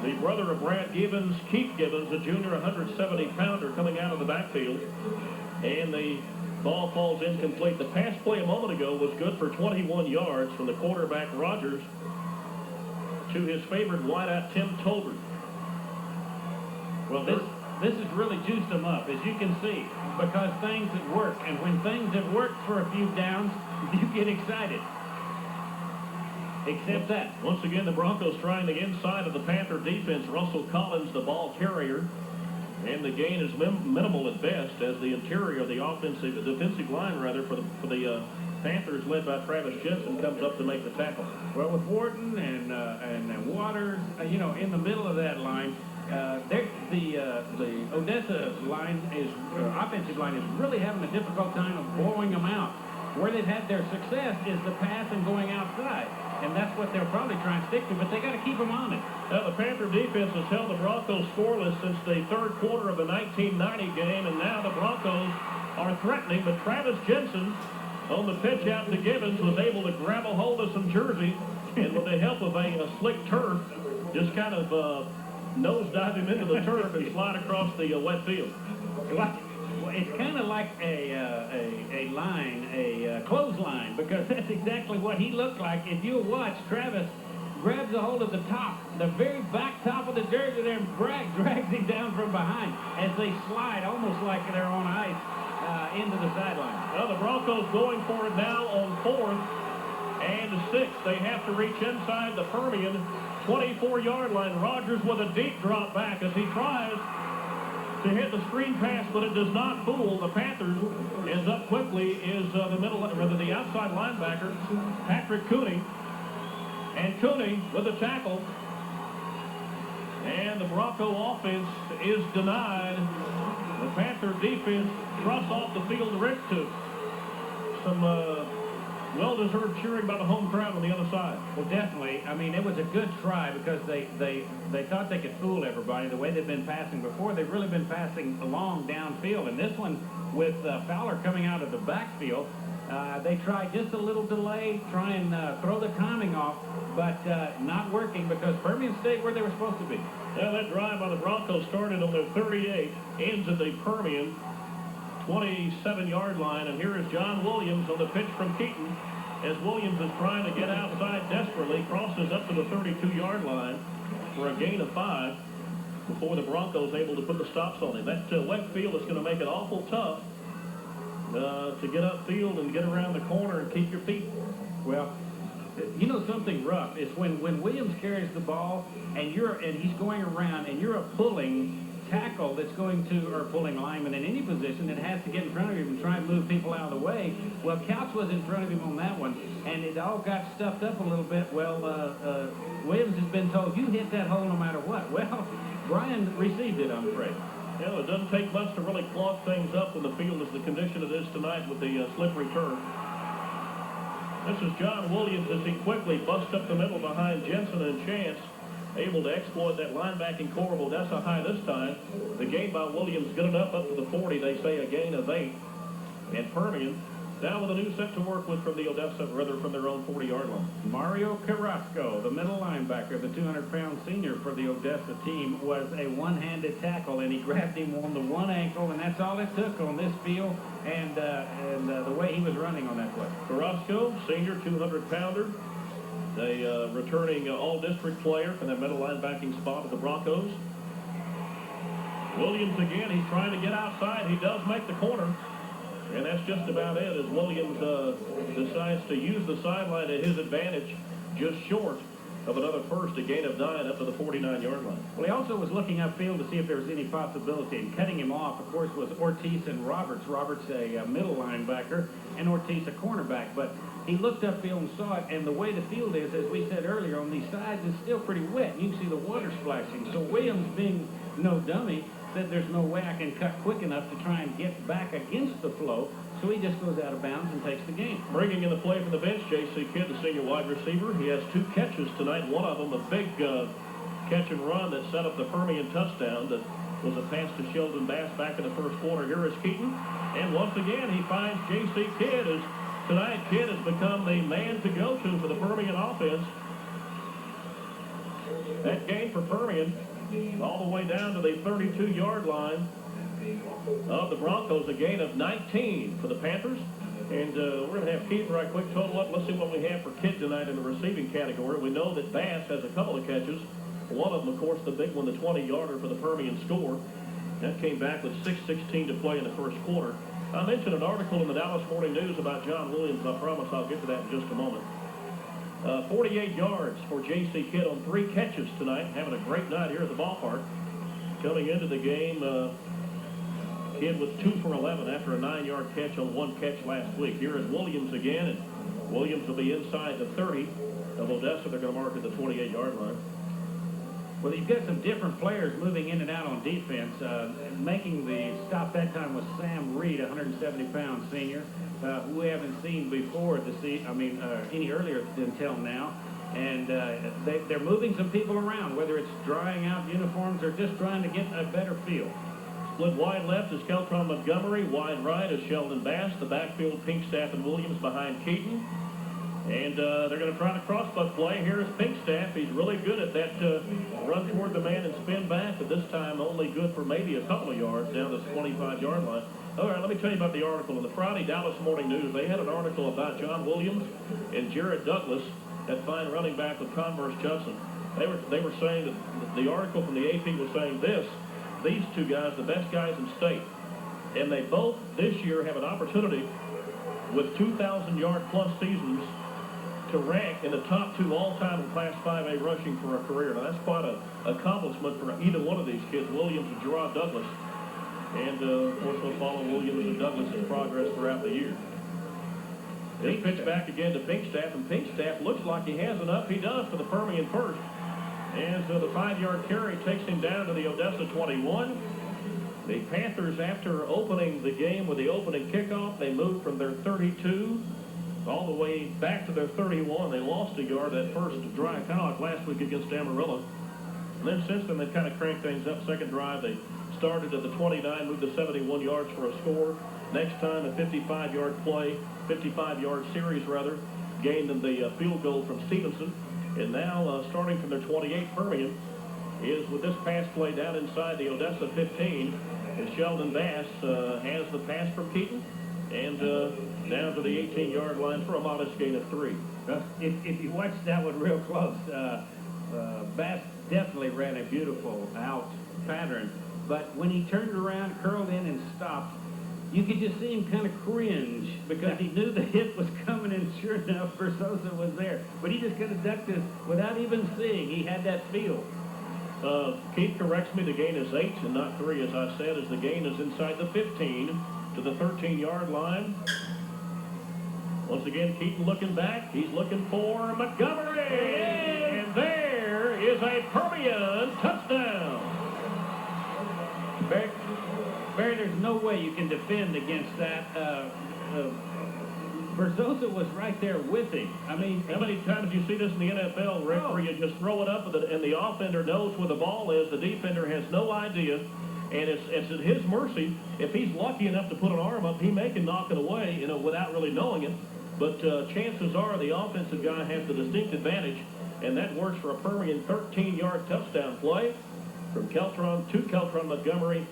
The brother of Brad Gibbons, Keith Gibbons, a junior 170-pounder coming out of the backfield. And the ball falls incomplete. The pass play a moment ago was good for 21 yards from the quarterback Rodgers to his favorite wideout, Tim Tolbert. Well, this has really juiced them up, as you can see, because things have worked. And when things have worked for a few downs, you get excited. Except that. Once again, the Broncos trying the inside of the Panther defense. Russell Collins, the ball carrier. And the gain is minimal at best as the interior of the defensive line, rather, for the Panthers, led by Travis Jensen, comes up to make the tackle. Well, with Wharton and Waters, in the middle of that line, the Odessa line offensive line is really having a difficult time of blowing them out. Where they've had their success is the pass and going outside. And that's what they're probably trying to stick to, but they got to keep them on it. Now, the Panther defense has held the Broncos scoreless since the third quarter of the 1990 game, and now the Broncos are threatening, but Travis Jensen, on the pitch out to Gibbons, was able to grab a hold of some jersey, and with the help of a slick turf, just kind of nosedive him into the turf and slide across the wet field. Well, it's kind of like a clothesline, because that's exactly what he looked like. If you watch, Travis grabs a hold of the very back top of the jersey there, and drags him down from behind as they slide, almost like they're on ice, into the sideline. Well, the Broncos going for it now on 4th and 6. They have to reach inside the Permian 24-yard line. Rodgers with a deep drop back as he tries to hit the screen pass, but it does not fool. The Panthers. Ends up quickly is the outside linebacker, Patrick Cooney. And Cooney with the tackle. And the Bronco offense is denied. The Panther defense thrusts off the field, Rick, to some well-deserved cheering by the home crowd on the other side. Well, definitely. I mean, it was a good try because they thought they could fool everybody the way they've been passing before. They've really been passing along downfield. And this one, with Fowler coming out of the backfield, they tried just a little delay, try and throw the timing off, but not working because Permian stayed where they were supposed to be. Yeah, that drive by the Broncos started on their 38, ends at the Permian 27-yard line, and here is John Williams on the pitch from Keaton as Williams is trying to get outside desperately, crosses up to the 32-yard line for a gain of 5 before the Broncos able to put the stops on him. That wet field is going to make it awful tough to get upfield and get around the corner and keep your feet. Well, you know something rough is when Williams carries the ball and he's going around and you're a pulling tackle that's going to, or pulling lineman in any position that has to get in front of him and try and move people out of the way. Well, Couch was in front of him on that one, and it all got stuffed up a little bit. Well, Williams has been told, you hit that hole no matter what. Well, Brian received it, I'm afraid. Yeah, it doesn't take much to really clog things up when the field is the condition it is tonight with the slippery turf. This is John Williams as he quickly busts up the middle behind Jensen and Chance, able to exploit that linebacking core of Odessa High this time. The gain by Williams good enough up to the 40. They say a gain of 8. And Permian now with a new set to work with from the Odessa, rather from their own 40-yard line. Mario Carrasco, the middle linebacker, the 200-pound senior for the Odessa team, was a one-handed tackle, and he grabbed him on the one ankle, and that's all it took on this field and the way he was running on that play. Carrasco, senior 200-pounder, a returning all-district player from that middle linebacking spot of the Broncos. Williams again, he's trying to get outside. He does make the corner. And that's just about it as Williams decides to use the sideline to his advantage, just short of another first, a gain of 9 up to the 49-yard line. Well, he also was looking upfield to see if there was any possibility. And cutting him off, of course, was Ortiz and Roberts. Roberts a middle linebacker and Ortiz a cornerback. But he looked upfield and saw it, and the way the field is, as we said earlier, on these sides is still pretty wet. You can see the water splashing. So Williams, being no dummy, said there's no way I can cut quick enough to try and get back against the flow, so he just goes out of bounds and takes the game. Bringing in the play from the bench, J.C. Kidd, the senior wide receiver. He has 2 catches tonight. One of them a big catch and run that set up the Permian touchdown that was a pass to Sheldon Bass back in the first quarter. Here is Keaton, and once again he finds J.C. Kidd. As tonight, Kidd has become the man to go to for the Permian offense. That gain for Permian all the way down to the 32-yard line of the Broncos, a gain of 19 for the Panthers. And we're going to have Keith right quick total up. Let's see what we have for Kidd tonight in the receiving category. We know that Bass has a couple of catches. One of them, of course, the big one, the 20-yarder for the Permian score. That came back with 6:16 to play in the first quarter. I mentioned an article in the Dallas Morning News about John Williams. I promise I'll get to that in just a moment. 48 yards for J.C. Kidd on 3 catches tonight. Having a great night here at the ballpark. Coming into the game, Kidd was 2 for 11 after a 9-yard catch on 1 catch last week. Here is Williams again, and Williams will be inside the 30 of Odessa. They're going to mark at the 28-yard line. Well, you've got some different players moving in and out on defense. Making the stop that time was Sam Reed, 170-pound senior, who we haven't seen before any earlier until now. And they're moving some people around, whether it's drying out uniforms or just trying to get a better feel. Split wide left is Keltron Montgomery. Wide right is Sheldon Bass. The backfield, Pinkstaff and Williams behind Keaton. And they're going to try to crossbuck play. Here is Pinkstaff. He's really good at that run toward the man and spin back, but this time only good for maybe a couple of yards down the 25-yard line. All right, let me tell you about the article. In the Friday Dallas Morning News, they had an article about John Williams and Jared Douglas, that fine running back with Converse Johnson. They were saying that the article from the AP was saying these 2 guys, the best guys in state, and they both this year have an opportunity with 2,000-yard plus seasons to rank in the top 2 all-time in Class 5A rushing for a career. Now, that's quite an accomplishment for either one of these kids, Williams and Gerard Douglas. And, of course, we'll follow Williams and Douglas' progress throughout the year. This pitch back again to Pinkstaff, and Pinkstaff looks like he has enough. He does for the Permian first. And so the 5-yard carry takes him down to the Odessa 21. The Panthers, after opening the game with the opening kickoff, they moved from their 32 all the way back to their 31. They lost a yard that first drive, kind of like last week against Amarillo. And then since then, they've kind of cranked things up. Second drive, they started at the 29, moved to 71 yards for a score. Next time, a 55-yard play, 55-yard series, rather, gained in the field goal from Stevenson. And now, starting from their 28, Permian is with this pass play down inside the Odessa 15. And Sheldon Bass has the pass from Keaton. And down to the 18-yard line for a modest gain of 3. If you watch that one real close, Bass definitely ran a beautiful out pattern. But when he turned around, curled in, and stopped, you could just see him kind of cringe because he knew the hit was coming, and sure enough, Versosa was there. But he just kind of ducked this without even seeing. He had that feel. Keith corrects me. The gain is 8 and not 3, as I said, as the gain is inside the 15 to the 13-yard line. Once again, Keaton looking back. He's looking for Montgomery. And there is a Permian touchdown. Barry, there's no way you can defend against that. Versosa was right there with him. I mean, how many times do you see this in the NFL, Rick, where you just throw it up and the offender knows where the ball is, the defender has no idea, and it's at his mercy. If he's lucky enough to put an arm up, he may can knock it away, without really knowing it. But chances are the offensive guy has the distinct advantage, and that works for a Permian 13-yard touchdown play from Keltron to Keltron Montgomery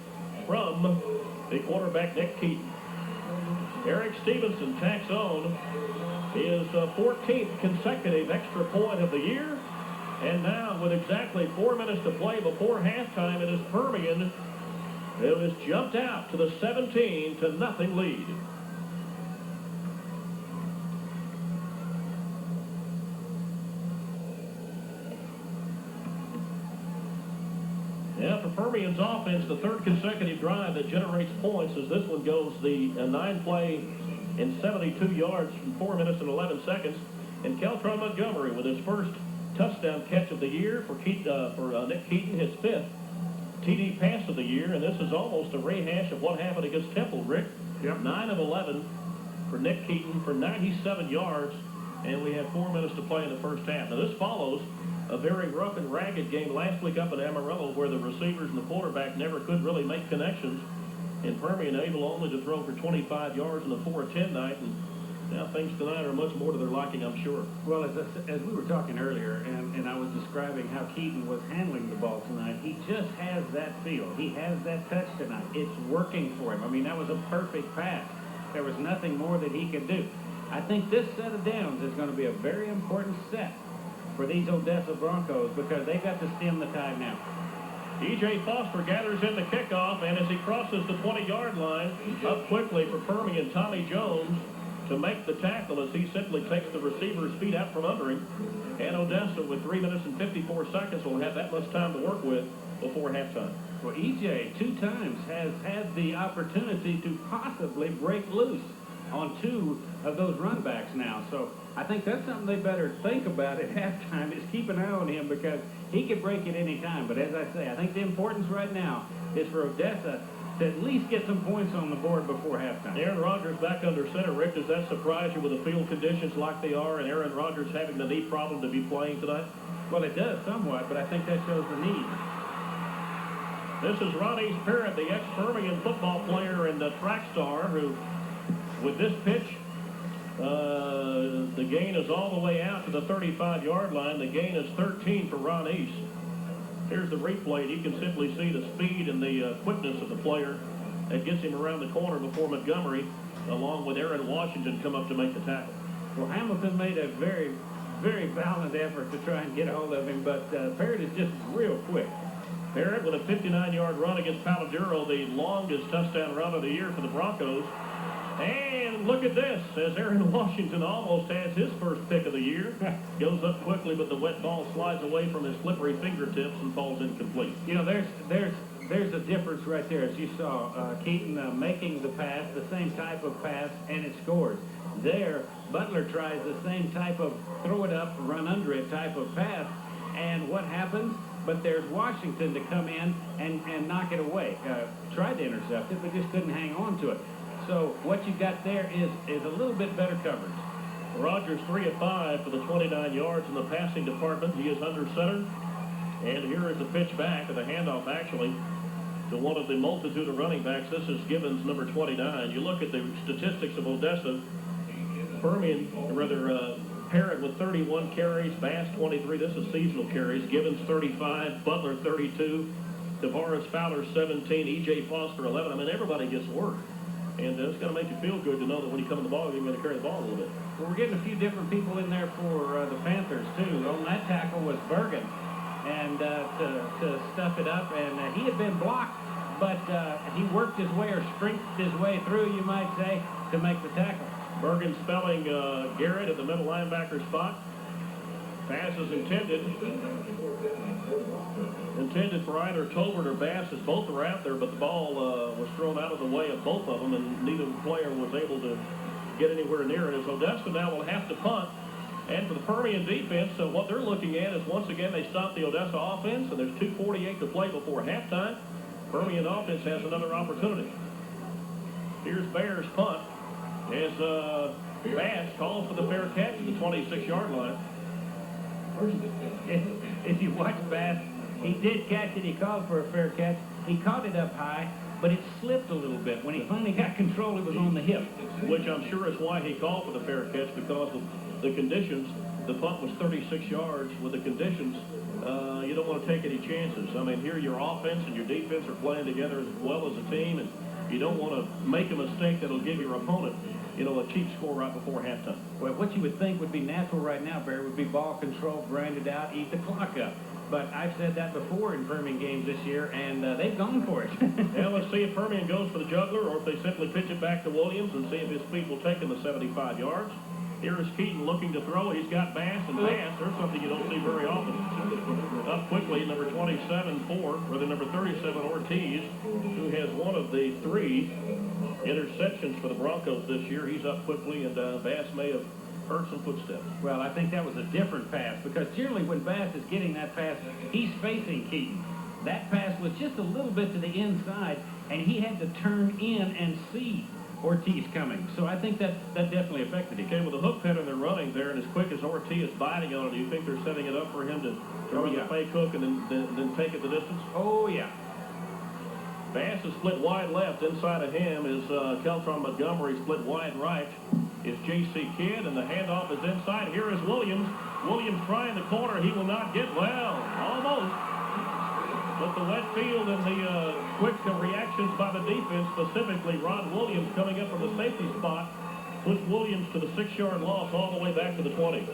from the quarterback Nick Keaton. Eric Stevenson tacks on his 14th consecutive extra point of the year. And now with exactly 4 minutes to play before halftime, it is Permian who has jumped out to the 17-0 lead. Yeah, for Permian's offense, the third consecutive drive that generates points as this one goes the 9-play in 72 yards from 4 minutes and 11 seconds. And Keltron Montgomery with his first touchdown catch of the year for Nick Keaton, his 5th TD pass of the year. And this is almost a rehash of what happened against Temple, Rick. Yep. 9 of 11 for Nick Keaton for 97 yards. And we have 4 minutes to play in the first half. Now, this follows a very rough and ragged game last week up in Amarillo where the receivers and the quarterback never could really make connections. And Permian able only to throw for 25 yards in a 4-10 night. And now things tonight are much more to their liking, I'm sure. Well, as we were talking earlier, and I was describing how Keaton was handling the ball tonight, he just has that feel. He has that touch tonight. It's working for him. I mean, that was a perfect pass. There was nothing more that he could do. I think this set of downs is going to be a very important set for these Odessa Broncos because they've got to stem the tide now. E.J. Foster gathers in the kickoff, and as he crosses the 20-yard line, up quickly for Permian, Tommy Jones to make the tackle as he simply takes the receiver's feet out from under him. And Odessa, with 3 minutes and 54 seconds, will have that much time to work with before halftime. Well, E.J. 2 times has had the opportunity to possibly break loose on 2 of those run backs now. So I think that's something they better think about at halftime is keep an eye on him because he could break it any time. But as I say, I think the importance right now is for Odessa to at least get some points on the board before halftime. Aaron Rodgers back under center. Rick, does that surprise you with the field conditions like they are and Aaron Rodgers having the knee problem to be playing tonight? Well, it does somewhat, but I think that shows the need. This is Ronnie's parent, the ex-Permian football player and the track star who, with this pitch, the gain is all the way out to the 35-yard line. The gain is 13 for Ron East. Here's the replay, and you can simply see the speed and the quickness of the player that gets him around the corner before Montgomery, along with Aaron Washington, come up to make the tackle. Well, Hamilton made a very, very valiant effort to try and get a hold of him, but Parrott is just real quick. Parrott with a 59-yard run against Paladuro, the longest touchdown run of the year for the Broncos. And look at this, as Aaron Washington almost has his first pick of the year. Goes up quickly, but the wet ball slides away from his slippery fingertips and falls incomplete. You know, there's there's a difference right there, as you saw. Keaton making the pass, the same type of pass, and it scores. There, Butler tries the same type of throw it up, run under it type of pass, and what happens? But there's Washington to come in and knock it away. Tried to intercept it, but just couldn't hang on to it. So what you got there is a little bit better coverage. Rogers 3 of 5 for the 29 yards in the passing department. He is under center. And here is the pitch back, or the handoff actually, to one of the multitude of running backs. This is Gibbons, number 29. You look at the statistics of Odessa. Permian, Parrott with 31 carries, Bass 23. This is seasonal carries. Gibbons 35, Butler 32, Tavares Fowler 17, E.J. Foster 11. I mean, everybody gets work. And it's going to make you feel good to know that when you come in the ball, you're going to carry the ball a little bit. Well, we're getting a few different people in there for the Panthers, too. On that tackle was Bergen, and to stuff it up. And he had been blocked, but he worked his way or sprinted his way through, you might say, to make the tackle. Bergen spelling Garrett at the middle linebacker spot. Pass is intended for either Tolbert or Bass, as both are out there, but the ball was thrown out of the way of both of them, and neither player was able to get anywhere near it. As Odessa now will have to punt. And for the Permian defense, what they're looking at is, once again, they stop the Odessa offense, and there's 2:48 to play before halftime. Permian offense has another opportunity. Here's Bears punt as Bass calls for the fair catch at the 26-yard line. If you watch Bass, he did catch it. He called for a fair catch. He caught it up high, but it slipped a little bit. When he finally got control, it was on the hip. Which I'm sure is why he called for the fair catch, because of the conditions. The punt was 36 yards. With the conditions, you don't want to take any chances. I mean, here your offense and your defense are playing together as well as a team, and you don't want to make a mistake that'll give your opponent, a cheap score right before halftime. Well, what you would think would be natural right now, Barry, would be ball control, grind it out, eat the clock up. But I've said that before in Permian games this year, and they've gone for it. Now let's see if Permian goes for the juggler, or if they simply pitch it back to Williams and see if his feet will take him the 75 yards. Here is Keaton looking to throw. He's got Bass, and Bass, there's something you don't see very often. Up quickly, number 37, Ortiz, who has one of the 3 interceptions for the Broncos this year. He's up quickly, and Bass may have heard some footsteps. Well, I think that was a different pass, because generally when Bass is getting that pass, he's facing Keaton. That pass was just a little bit to the inside, and he had to turn in and see Ortiz coming. So I think that definitely affected him. Okay, with the hook pattern they're running there, and as quick as Ortiz is biting on it, do you think they're setting it up for him to run the fake hook and then take it the distance? Oh, yeah. Bass is split wide left. Inside of him is Keltron Montgomery, split wide right is J.C. Kidd, and the handoff is inside. Here is Williams. Williams trying the corner. He will not get, almost. But the wet field and the quick reactions by the defense, specifically Ron Williams coming up from the safety spot, puts Williams to the 6-yard loss all the way back to the 20.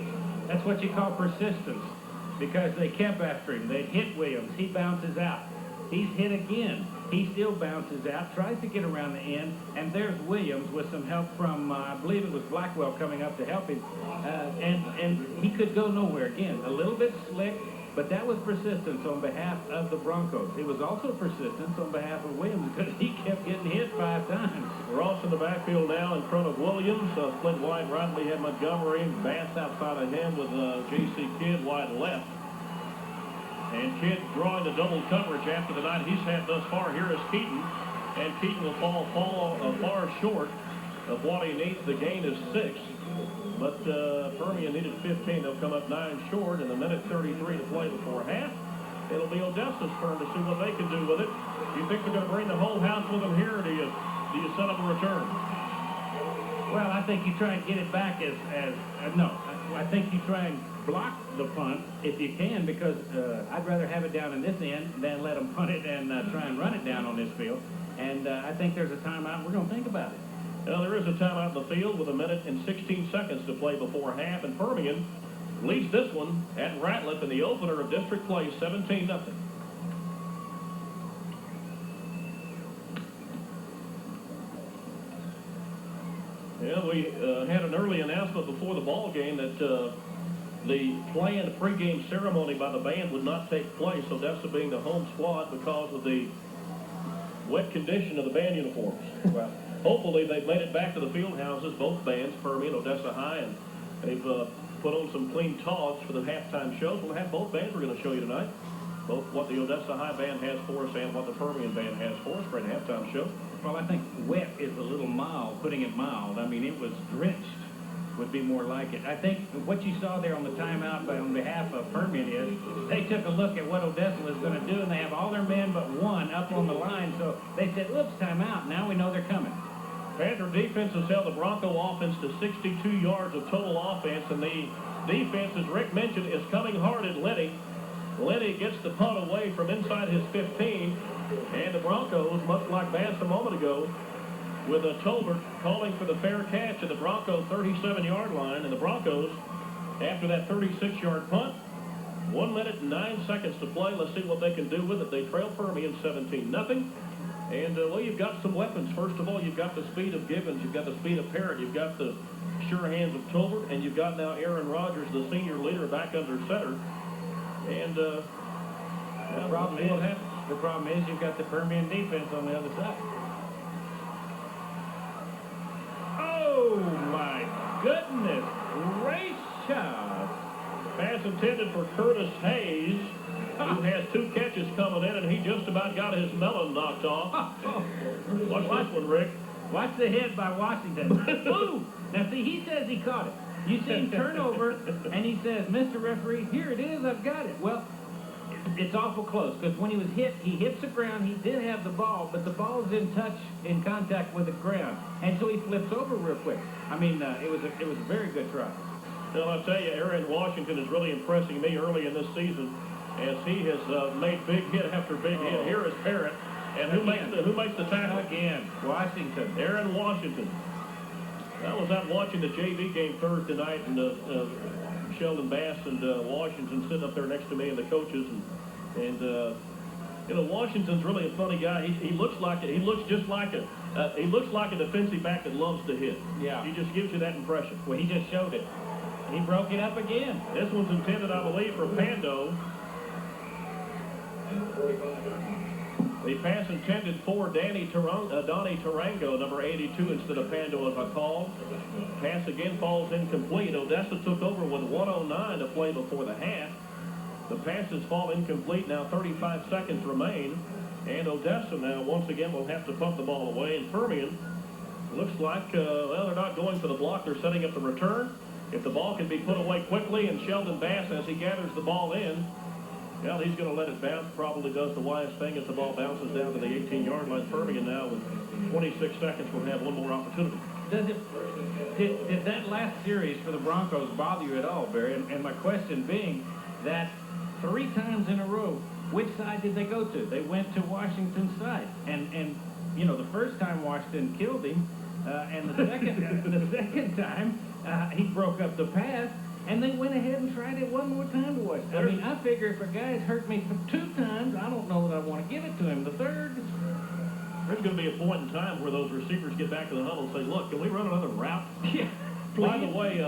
That's what you call persistence, because they kept after him. They hit Williams. He bounces out. He's hit again. He still bounces out, tries to get around the end, and there's Williams with some help from, I believe it was Blackwell coming up to help him, and he could go nowhere. Again, a little bit slick, but that was persistence on behalf of the Broncos. It was also persistence on behalf of Williams, because he kept getting hit 5 times. Ross in the backfield now in front of Williams. Split wide right, we have Montgomery. Bass outside of him with J.C. Kidd wide left. And Kidd drawing the double coverage after the night he's had thus far. Here is Keaton. And Keaton will fall far short of what he needs. The gain is 6. But Permian needed 15. They'll come up 9 short, and a minute 33 to play before half. It'll be Odessa's turn to see what they can do with it. Do you think they're going to bring the whole house with them here, or do you set up a return? Well, I think you try and get it back I think you try and block the punt if you can, because I'd rather have it down in this end than let them punt it and try and run it down on this field. And I think there's a timeout. We're going to think about it. Now, there is a timeout in the field with a minute and 16 seconds to play before half, and Permian leads this one at Ratliff in the opener of district play, 17-0. Yeah, we had an early announcement before the ball game that the planned pregame ceremony by the band would not take place, Odessa being the home squad, because of the wet condition of the band uniforms. Well, Hopefully they've made it back to the field houses, both bands, Permian, Odessa High, and they've put on some clean togs for the halftime shows. We'll have both bands we're going to show you tonight. Both what the Odessa High band has for us and what the Permian band has for us for a halftime show. well, I think wet is a little mild, putting it mild. I mean, it was drenched would be more like it. I think what you saw there on the timeout on behalf of Permian is they took a look at what Odessa was going to do, and they have all their men but one up on the line. So they said, oops, timeout. Now we know they're coming. Panther defense has held the Bronco offense to 62 yards of total offense, and the defense, as Rick mentioned, is coming hard at Lenny. Lenny gets the punt away from inside his 15, and the Broncos, much like Bass a moment ago, with a Tolbert calling for the fair catch at the Bronco 37-yard line, and the Broncos, after that 36-yard punt, 1 minute and 9 seconds to play. Let's see what they can do with it. They trail Permian 17-0. And, well, you've got some weapons. First of all, you've got the speed of Gibbons. You've got the speed of Parrott. You've got the sure hands of Tolbert. And you've got now Aaron Rodgers, the senior leader, back under center. And The problem is you've got the Permian defense on the other side. Oh, my goodness gracious. pass intended for Curtis Hayes, who has 2 catches coming in, and he just about got his melon knocked off. Watch this one, Rick. Watch the hit by Washington. Ooh! Now, see, he says he caught it. You see him turn over, and he says, Mr. Referee, here it is, I've got it. Well, it's awful close, because when he was hit, he hits the ground. He did have the ball, but the ball's in contact with the ground. And so he flips over real quick. I mean, it was a very good try. Well, I'll tell you, Aaron Washington is really impressing me early in this season as he has made big hit after big hit. Here is Parrott. And who makes the tackle? Again, Washington. Aaron Washington. I was out watching the JV game Thursday night, and Sheldon Bass and Washington sitting up there next to me and the coaches, and you know, Washington's really a funny guy. He looks just like a defensive back that loves to hit. Yeah. He just gives you that impression. Well, he just showed it. He broke it up again. This one's intended, I believe, for Pando. The pass intended for Donnie Tarango, number 82, instead of Pando, as I called. Pass again falls incomplete. Odessa took over with 1:09 to play before the half. The passes fall incomplete. Now 35 seconds remain. And Odessa now, once again, will have to punt the ball away. And Permian looks like, well, they're not going for the block. They're setting up the return. If the ball can be put away quickly, and Sheldon Bass, as he gathers the ball in, well, he's going to let it bounce. Probably does the wise thing as the ball bounces down to the 18-yard line. Permian now with 26 seconds will have one more opportunity. Did that last series for the Broncos bother you at all, Barry? And my question being that 3 times in a row, which side did they go to? They went to Washington's side. And you know, the first time Washington killed him, and the second time he broke up the pass. And they went ahead and tried it one more time to Washington. I mean, I figure if a guy's hurt me for 2 times, I don't know that I want to give it to him. The third, there's going to be a point in time where those receivers get back to the huddle and say, look, can we run another route? Yeah. By the way,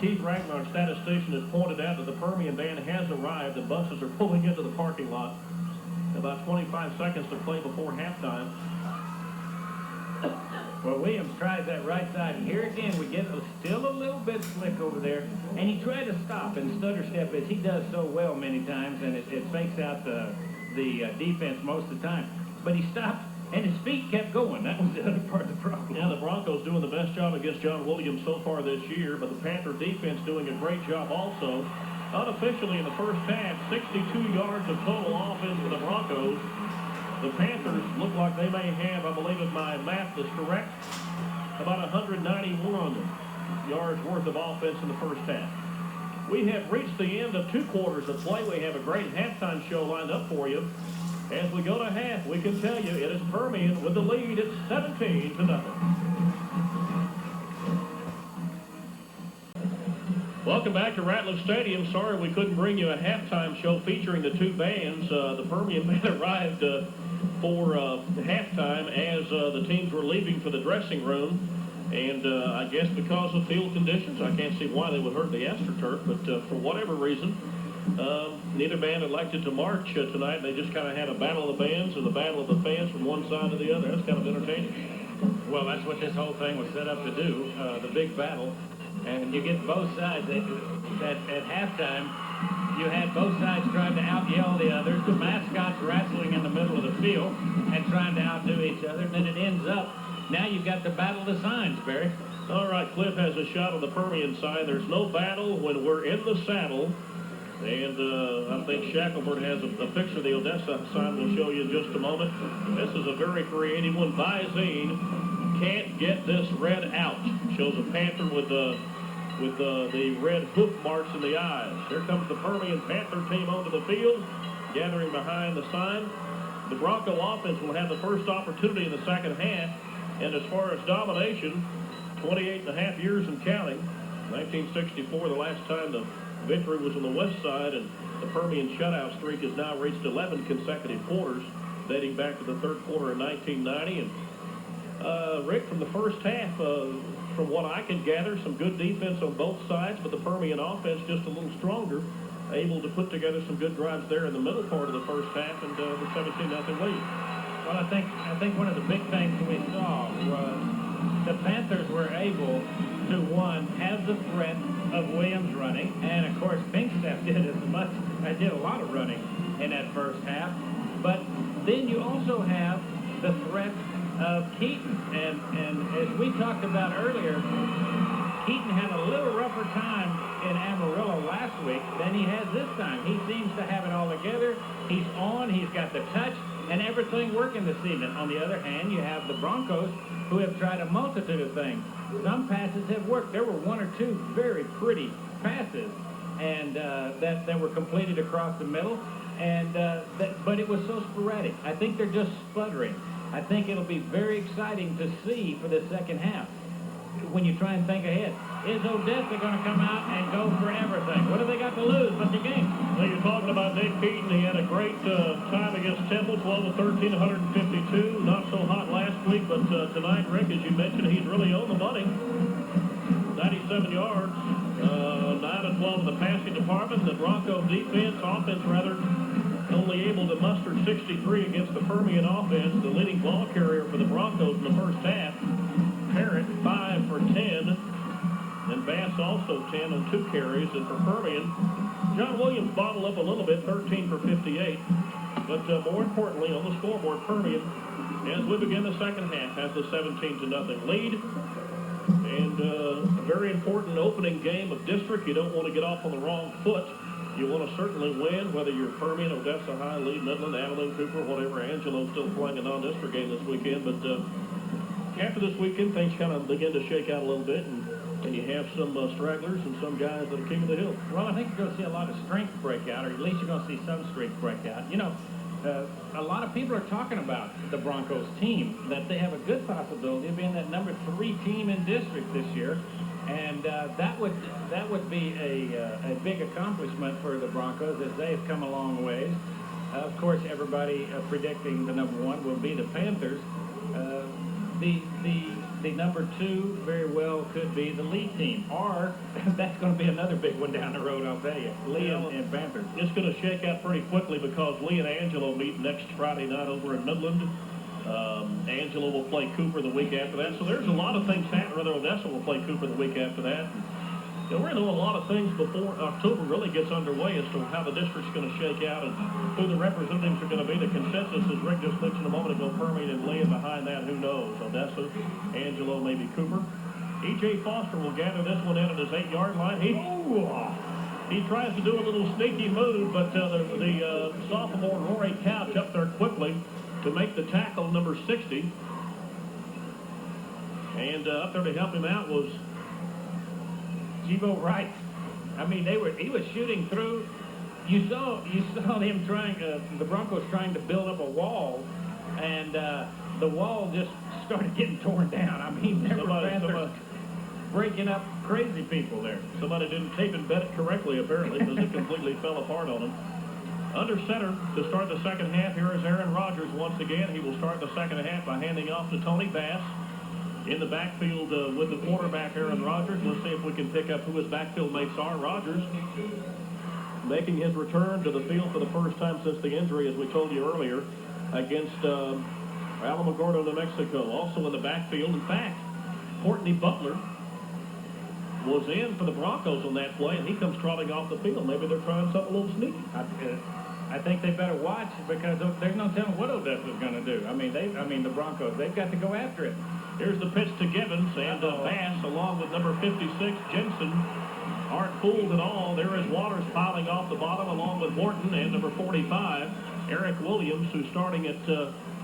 Keith Ragnar, our statistician, has pointed out that the Permian band has arrived. The buses are pulling into the parking lot. About 25 seconds to play before halftime. Well, Williams tries that right side, and here again we get still a little bit slick over there, and he tried to stop and stutter step as he does so well many times, and it fakes out the defense most of the time. But he stopped, and his feet kept going. That was the other part of the problem. Yeah, the Broncos doing the best job against John Williams so far this year, but the Panther defense doing a great job also. Unofficially in the first half, 62 yards of total offense for the Broncos. The Panthers look like they may have, I believe if my math is correct, about 191 yards worth of offense in the first half. We have reached the end of 2 quarters of play. We have a great halftime show lined up for you. As we go to half, we can tell you it is Permian with the lead at 17-0. Welcome back to Ratliff Stadium. Sorry we couldn't bring you a halftime show featuring the 2 bands. The Permian band arrived for halftime as the teams were leaving for the dressing room. And I guess because of field conditions, I can't see why they would hurt the AstroTurf, but for whatever reason, Neither band elected to march tonight. They just kind of had a battle of the bands and the battle of the fans from one side to the other. That's kind of entertaining. Well, that's what this whole thing was set up to do, the big battle. And you get both sides. At halftime, you had both sides trying to out-yell the others, the mascots wrestling in the middle of the field and trying to outdo each other. And then it ends up, now you've got the battle of the signs, Barry. All right, Cliff has a shot on the Permian side. There's no battle when we're in the saddle. And I think Shackelford has a picture of the Odessa sign we'll show you in just a moment. This is a very creative one. Visine can't get this red out. Shows a Panther with the red hoof marks in the eyes. Here comes the Permian Panther team onto the field, gathering behind the sign. The Bronco offense will have the first opportunity in the second half. And as far as domination, 28 and a half years and counting. 1964, the last time the victory was on the west side, and the Permian shutout streak has now reached 11 consecutive quarters, dating back to the third quarter of 1990. And Rick, from the first half, from what I can gather, some good defense on both sides, but the Permian offense just a little stronger, able to put together some good drives there in the middle part of the first half, and the 17-0 lead. Well, I think one of the big things we saw was the Panthers were able to, one, have the threat of Williams running, and of course Pinkstaff did a lot of running in that first half. But then you also have the threat of Keaton, and as we talked about earlier, Keaton had a little rougher time in Amarillo last week than he has this time. He seems to have it all together. He's on, he's got the touch, and everything working this evening. On the other hand, you have the Broncos, who have tried a multitude of things. Some passes have worked. There were one or two very pretty passes, and that were completed across the middle, and but it was so sporadic. I think they're just sputtering. I think it'll be very exciting to see for the second half. When you try and think ahead, is Odessa going to come out and go for everything? What have they got to lose but the game? Well, you're talking about Nick Keaton. He had a great time against Temple, 12-13, 152. Not so hot last week, but tonight, Rick, as you mentioned, he's really on the money. 97 yards, 9-12 in the passing department. The Bronco offense rather, only able to muster 63 against the Permian offense. The leading ball carrier for the Broncos in the first half. Parrott 5 for 10, and Bass also 10 on 2 carries. And for Permian, John Williams bottled up a little bit, 13 for 58. But more importantly, on the scoreboard, Permian, as we begin the second half, has the 17-0 lead. And a very important opening game of district. You don't want to get off on the wrong foot. You want to certainly win, whether you're Permian, Odessa High, Lee, Midland, Abilene, Cooper, whatever. Angelo's still playing a non-district game this weekend, but after this weekend, things kind of begin to shake out a little bit, and you have some stragglers and some guys that are king of the hill. Well, I think you're going to see a lot of strength break out, or at least you're going to see some strength break out. You know, a lot of people are talking about the Broncos team, that they have a good possibility of being that number 3 team in district this year, and that would be a big accomplishment for the Broncos, as they've come a long ways. Of course, everybody predicting the number 1 will be the Panthers. The number 2 very well could be the Lee team, or that's going to be another big one down the road, I'll tell you. Lee and Panther. It's going to shake out pretty quickly because Lee and Angelo meet next Friday night over in Midland. Angelo will play Cooper the week after that. So there's a lot of things happening. Rather, Odessa will play Cooper the week after that. We're going to know a lot of things before October really gets underway as to how the district's going to shake out and who the representatives are going to be. The consensus, as Rick just mentioned a moment ago, Permian and Lee, and behind that, who knows? Odessa, Angelo, maybe Cooper. E.J. Foster will gather this one in at his 8-yard line. He tries to do a little sneaky move, but the sophomore Rory Couch up there quickly to make the tackle, number 60. And up there to help him out was Jibo Wright. I mean, he was shooting through. You saw them trying, the Broncos trying to build up a wall, and the wall just started getting torn down. I mean, there were Panthers breaking up crazy people there. Somebody didn't tape and bet it correctly, apparently, because it completely fell apart on them. Under center to start the second half, here is Aaron Rodgers once again. He will start the second half by handing off to Tony Bass. In the backfield with the quarterback, Aaron Rodgers. Let's see if we can pick up who his backfield mates are. Rodgers making his return to the field for the first time since the injury, as we told you earlier, against Alamogordo, New Mexico. Also in the backfield, in fact, Courtney Butler was in for the Broncos on that play, and he comes trotting off the field. Maybe they're trying something a little sneaky. I think they better watch because there's no telling what Odessa's going to do. I mean, the Broncos, they've got to go after it. Here's the pitch to Gibbons, and Bass, along with number 56, Jensen, aren't fooled at all. There is Waters piling off the bottom, along with Morton and number 45, Eric Williams, who's starting at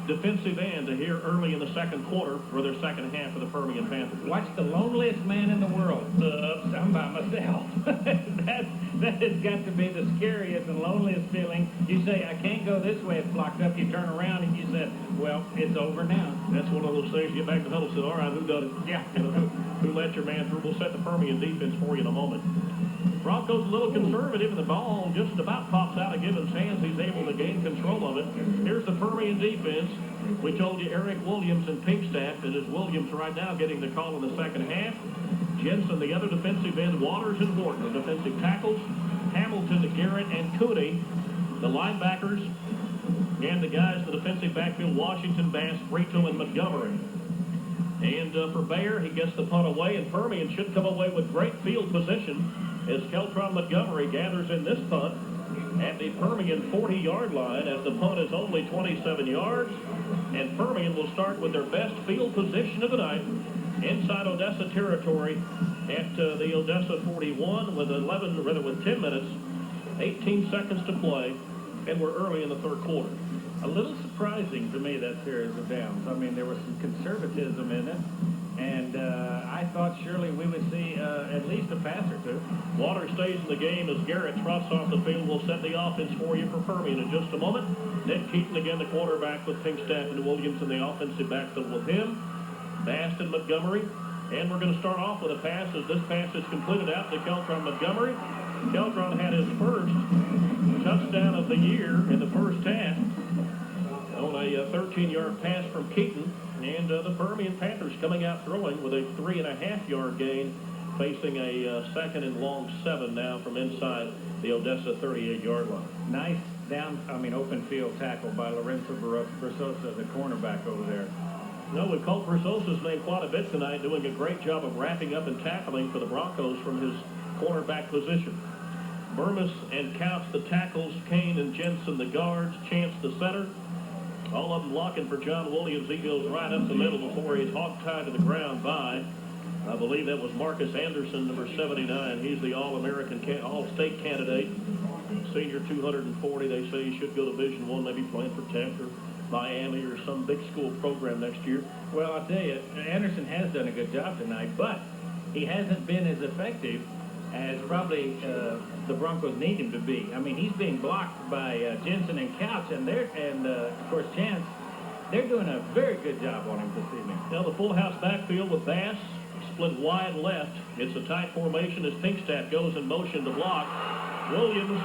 defensive end here early in the second quarter for their second half of the Permian Panthers. Watch the loneliest man in the world. I'm by myself. that has got to be the scariest and loneliest feeling. You say, I can't go this way, it's blocked up. You turn around and you said, well, it's over now. That's one of those things. You get back to the huddle and say, all right, who done it? Yeah. Who let your man through? We'll set the Permian defense for you in a moment. Broncos a little conservative, and the ball just about pops out of Gibbons' hands. He's able to gain control of it. Here's the Permian defense. We told you Eric Williams and Pinkstaff. It is Williams right now getting the call in the second half. Jensen, the other defensive end. Waters and Morton, the defensive tackles. Hamilton, Garrett, and Cooney, the linebackers. And the guys, the defensive backfield, Washington, Bass, Brito, and Montgomery. And for Bayer, he gets the punt away, and Permian should come away with great field position as Keltron Montgomery gathers in this punt at the Permian 40-yard line, as the punt is only 27 yards. And Permian will start with their best field position of the night inside Odessa territory at the Odessa 41 with 10 minutes, 18 seconds to play, and we're early in the third quarter. A little surprising to me, that series of downs. I mean, there was some conservatism in it, and I thought surely we would see at least a pass or two. Waters stays in the game as Garrett trots off the field. We'll set the offense for you for Permian in just a moment. Ned Keaton again, the quarterback, with Pinkstaff and Williams in the offensive backfield with him. Bass and Montgomery. And we're going to start off with a pass as this pass is completed out to Keltron Montgomery. Keltron had his first touchdown of the year in the first half on a 13-yard pass from Keaton. And the Permian Panthers coming out throwing with a 3.5-yard gain, facing a second and long 7 now from inside the Odessa 38-yard line. Nice open field tackle by Lorenzo Versosa, the cornerback over there. No, we've called Versosa's name quite a bit tonight, doing a great job of wrapping up and tackling for the Broncos from his cornerback position. Burmis and Couch the tackles, Kane and Jensen the guards, Chance the center. All of them blocking for John Williams. He goes right up the middle before he's hog-tied to the ground by, I believe that was Marcus Anderson, number 79. He's the All-American, All-State candidate. Senior 240. They say he should go to Division I, maybe playing for Tech or Miami or some big school program next year. Well, I'll tell you, Anderson has done a good job tonight, but he hasn't been as effective as probably the Broncos need him to be. I mean, he's being blocked by Jensen and Couch, and of course, Chance. They're doing a very good job on him this evening. Now the full house backfield with Bass split wide left. It's a tight formation as Pinkstaff goes in motion to block. Williams.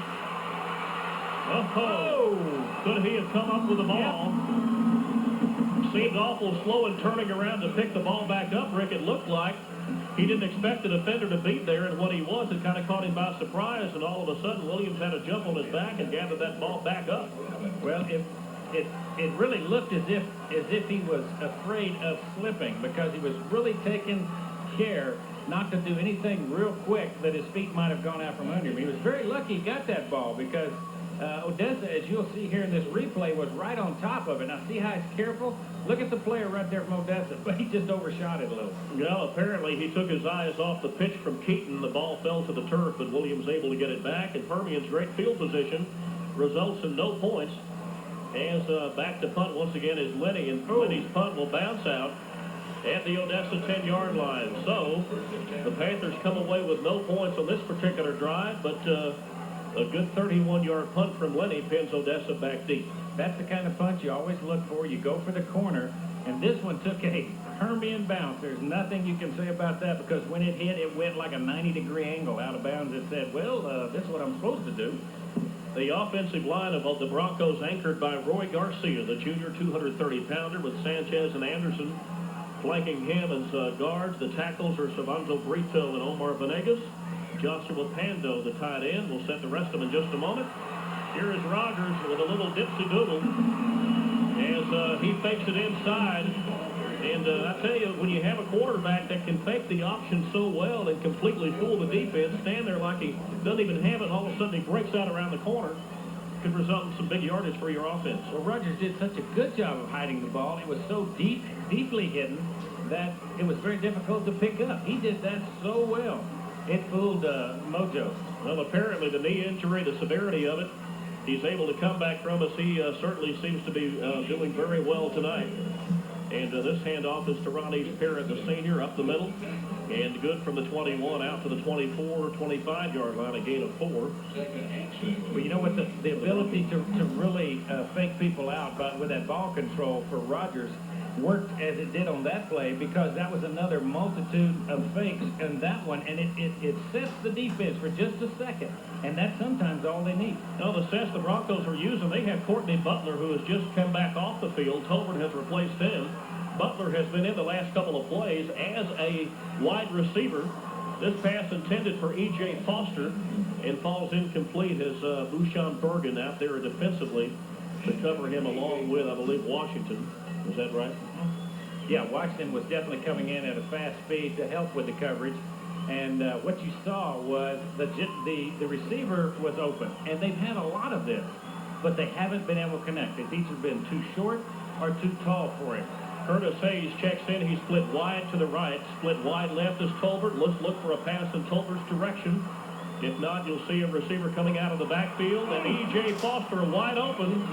Could he have come up with the ball? Yep. Seemed awful slow in turning around to pick the ball back up, Rick. It looked like he didn't expect the defender to be there, and what he was, it kind of caught him by surprise, and all of a sudden Williams had a jump on his back and gathered that ball back up. Well, it really looked as if he was afraid of slipping, because he was really taking care not to do anything real quick that his feet might have gone out from under him. He was very lucky he got that ball, because Odessa, as you'll see here in this replay, was right on top of it. Now, see how he's careful? Look at the player right there from Odessa, but he just overshot it a little. Well, apparently he took his eyes off the pitch from Keaton. The ball fell to the turf, but Williams able to get it back. And Permian's great field position results in no points. As back to punt once again is Lenny, and Lenny's punt will bounce out at the Odessa 10-yard line. So the Panthers come away with no points on this particular drive, but a good 31-yard punt from Lenny pins Odessa back deep. That's the kind of punt you always look for. You go for the corner, and this one took a Permian bounce. There's nothing you can say about that, because when it hit, it went like a 90-degree angle out of bounds. It said, well, this is what I'm supposed to do. The offensive line of the Broncos anchored by Roy Garcia, the junior 230-pounder, with Sanchez and Anderson flanking him as guards. The tackles are Savanzo Brito and Omar Venegas. Joshua Pando, the tight end. We'll set the rest of them in just a moment. Here is Rogers with a little dipsy-doodle as he fakes it inside. And I tell you, when you have a quarterback that can fake the option so well and completely fool the defense, stand there like he doesn't even have it, all of a sudden he breaks out around the corner, could result in some big yardage for your offense. Well, Rogers did such a good job of hiding the ball. It was so deeply hidden that it was very difficult to pick up. He did that so well. It fooled Mojo. Well, apparently the knee injury, the severity of it, he's able to come back from us. He certainly seems to be doing very well tonight. And this handoff is to Ronnie Parrott, the senior, up the middle. And good from the 21 out to the 24, 25-yard line, a gain of 4. Well, you know what, the ability to really fake people out with that ball control for Rogers worked as it did on that play, because that was another multitude of fakes in that one, and it sets the defense for just a second, and that's sometimes all they need. Well, the sets the Broncos are using, they have Courtney Butler, who has just come back off the field. Tolbert has replaced him. Butler has been in the last couple of plays as a wide receiver. This pass intended for E.J. Foster and falls incomplete as Bouchon Bergen out there defensively to cover him along with, I believe, Washington. Is that right? Yeah, Washington was definitely coming in at a fast speed to help with the coverage. And what you saw was the receiver was open. And they've had a lot of this, but they haven't been able to connect. It's either been too short or too tall for him. Curtis Hayes checks in. He's split wide to the right. Split wide left is Tolbert. Let's look for a pass in Tolbert's direction. If not, you'll see a receiver coming out of the backfield. And E.J. Foster, wide open,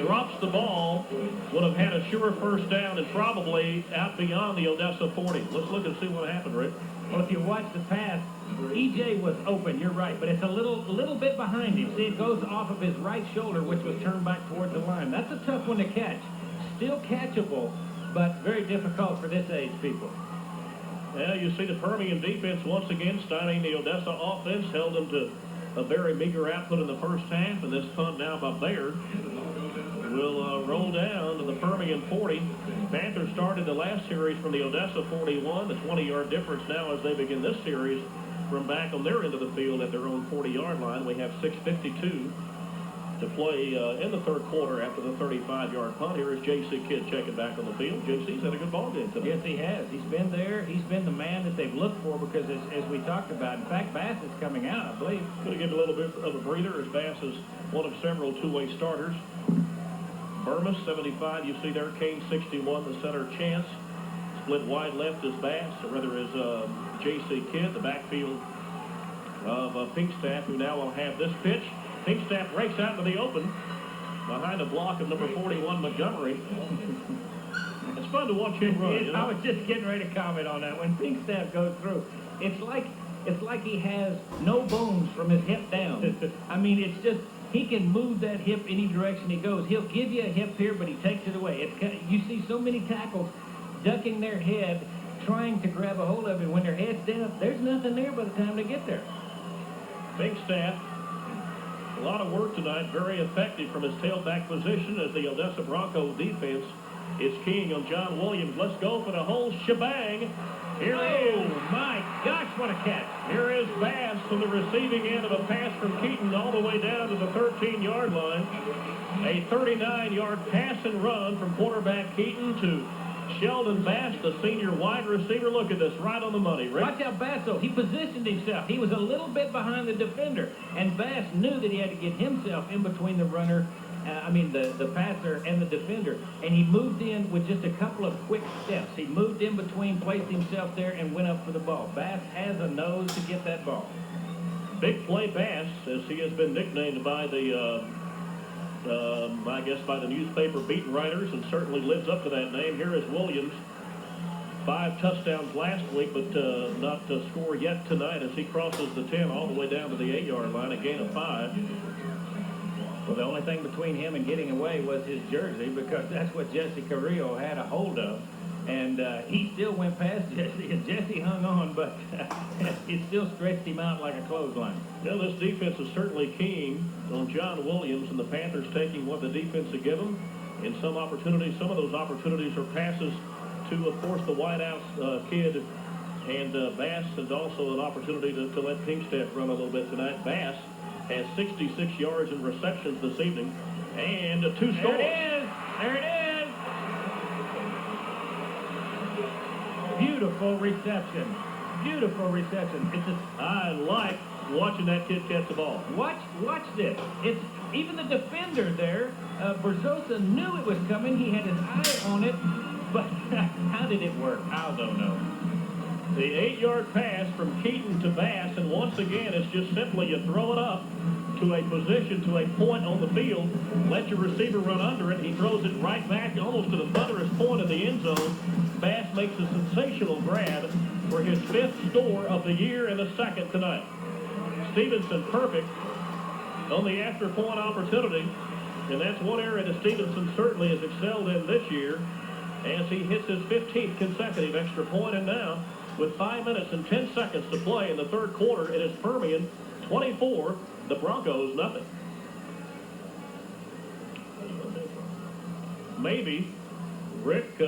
drops the ball. Would have had a sure first down and probably out beyond the Odessa 40. Let's look and see what happened, Rick. Well, if you watch the pass, E.J. was open, you're right, but it's a little bit behind him. See, it goes off of his right shoulder, which was turned back toward the line. That's a tough one to catch. Still catchable, but very difficult for this age, people. Well, you see the Permian defense once again stymieing the Odessa offense, held them to a very meager output in the first half, and this punt now by Baird will roll down to the Permian 40. Panther started the last series from the Odessa 41, the 20-yard difference now as they begin this series from back on their end of the field at their own 40-yard line. We have 6:52 to play in the third quarter after the 35-yard punt. Here is J.C. Kidd checking back on the field. J.C.'s had a good ball game today. Yes, he has. He's been there. He's been the man that they've looked for because, as we talked about, in fact, Bass is coming out, I believe. Going to give a little bit of a breather as Bass is one of several two-way starters. Burmis, 75, you see there. Kane, 61, the center Chance. Split wide left is Bass, or rather is J.C. Kidd, the backfield of Pinkstaff, who now will have this pitch. Pinkstaff breaks out into the open behind a block of number 41, Montgomery. It's fun to watch him run. You know? I was just getting ready to comment on that. When Pinkstaff goes through, it's like he has no bones from his hip down. I mean, it's just, he can move that hip any direction he goes. He'll give you a hip here, but he takes it away. You see so many tackles ducking their head, trying to grab a hold of it. When their head's down, there's nothing there by the time they get there. Pinkstaff, a lot of work tonight, very effective from his tailback position as the Odessa Bronco defense is keying on John Williams. Let's go for the whole shebang. Here is, my gosh, what a catch. Here is Bass from the receiving end of a pass from Keaton all the way down to the 13-yard line. A 39-yard pass and run from quarterback Keaton to Sheldon Bass, the senior wide receiver. Look at this, right on the money, Rick. Watch out, Bass, though. He positioned himself. He was a little bit behind the defender, and Bass knew that he had to get himself in between the runner, the passer and the defender, and he moved in with just a couple of quick steps. He moved in between, placed himself there, and went up for the ball. Bass has a nose to get that ball. Big play Bass, as he has been nicknamed by the I guess by the newspaper beat writers, and certainly lives up to that name. Here is Williams. 5 touchdowns last week, but not to score yet tonight as he crosses the 10 all the way down to the 8-yard line, a gain of 5. Well, the only thing between him and getting away was his jersey, because that's what Jesse Carrillo had a hold of. And he still went past Jesse, and Jesse hung on, but it still stretched him out like a clothesline. Now, this defense is certainly keen on John Williams, and the Panthers taking what the defense has given. In some opportunities, some of those opportunities are passes to, of course, the wideout kid, And Bass has also an opportunity to let Kingstead run a little bit tonight. Bass has 66 yards in receptions this evening and 2 scores. There it is. There it is. Beautiful reception. Beautiful reception. I like watching that kid catch the ball. Watch this. It's even the defender there. Berzosa knew it was coming. He had his eye on it, but how did it work? I don't know. The 8-yard pass from Keaton to Bass, and once again, it's just simply you throw it up to a position, to a point on the field, let your receiver run under it. He throws it right back almost to the furthest point of the end zone. Bass makes a sensational grab for his 5th score of the year and the 2nd tonight. Stevenson perfect on the after-point opportunity, and that's one area that Stevenson certainly has excelled in this year as he hits his 15th consecutive extra point. And now, with 5 minutes and 10 seconds to play in the 3rd quarter, it is Permian 24, the Broncos nothing. Maybe Rick,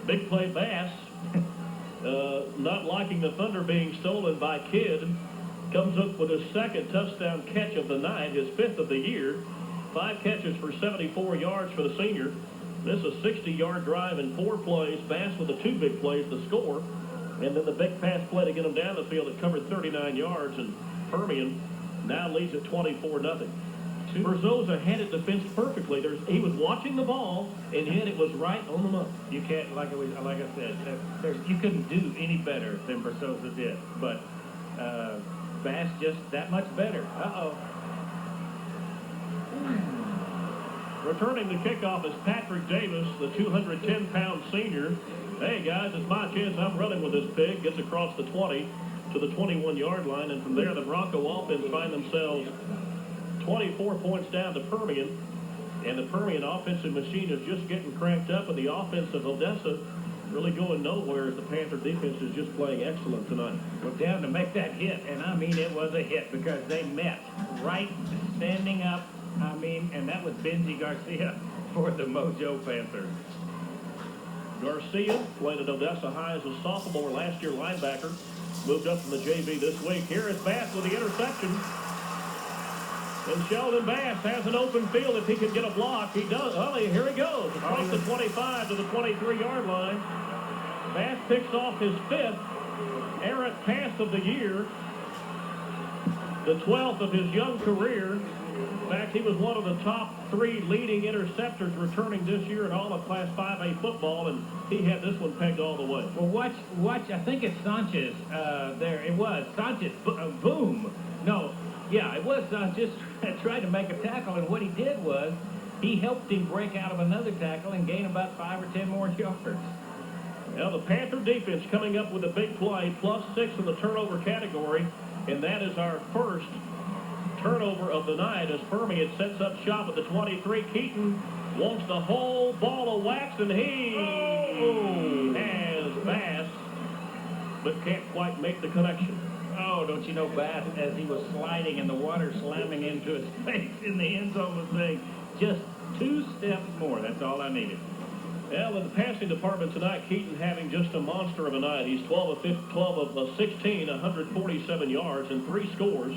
big play Bass, not liking the thunder being stolen by Kidd, comes up with his 2nd touchdown catch of the night, his 5th of the year. 5 catches for 74 yards for the senior. This is a 60-yard drive in 4 plays. Bass with the 2 big plays to score. And then the big pass play to get him down the field. It covered 39 yards, and Permian now leads at 24-0. Berzosa had it defensed perfectly. He was watching the ball, and yet it was right on the money. You can't, like I said, you couldn't do any better than Berzosa did. But Bass just that much better. Uh-oh. Returning the kickoff is Patrick Davis, the 210-pound senior. Hey, guys, it's my chance. I'm running with this pig. Gets across the 20 to the 21-yard line. And from there, the Bronco offense find themselves 24 points down to Permian. And the Permian offensive machine is just getting cranked up. And the offense of Odessa really going nowhere as the Panther defense is just playing excellent tonight. We're down to make that hit. And, I mean, it was a hit because they met right standing up. I mean, and that was Benji Garcia for the Mojo Panthers. Garcia played at Odessa High as a sophomore, last year linebacker. Moved up from the JV this week. Here is Bass with the interception. And Sheldon Bass has an open field if he can get a block. He does. Oh, here he goes. Across the 25 to the 23-yard line. Bass picks off his 5th errant pass of the year. The 12th of his young career. In fact, he was one of the top 3 leading interceptors returning this year in all of Class 5A football, and he had this one pegged all the way. Well, watch. I think it's Sanchez. There it was. Sanchez. Boom. No. Yeah, it was Sanchez that tried to make a tackle, and what he did was he helped him break out of another tackle and gain about 5 or 10 more yards. Now, the Panther defense coming up with a big play, +6 in the turnover category, and that is our first turnover of the night as Permian sets up shop at the 23. Keaton wants the whole ball of wax, and he has Bass, but can't quite make the connection. Oh, don't you know Bass, as he was sliding in the water, slamming into his face in the end zone, was saying, just 2 steps more. That's all I needed. Well, in the passing department tonight, Keaton having just a monster of a night. He's 12 of 16, 147 yards, and 3 scores.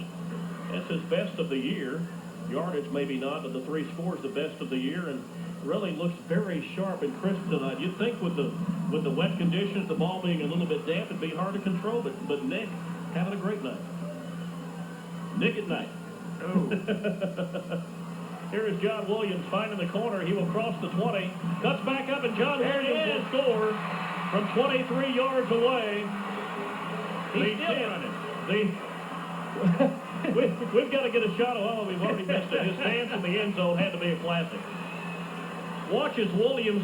That's his best of the year. Yardage maybe not, but the 3 scores the best of the year, and really looks very sharp and crisp tonight. You'd think with the wet conditions, the ball being a little bit damp, it'd be hard to control, but Nick having a great night. Nick at night. Oh. Here is John Williams finding the corner. He will cross the 20, cuts back up, and John Williams will score from 23 yards away. He's still running. We've got to get a shot of we've already missed it. His dance in the end zone had to be a classic. Watch as Williams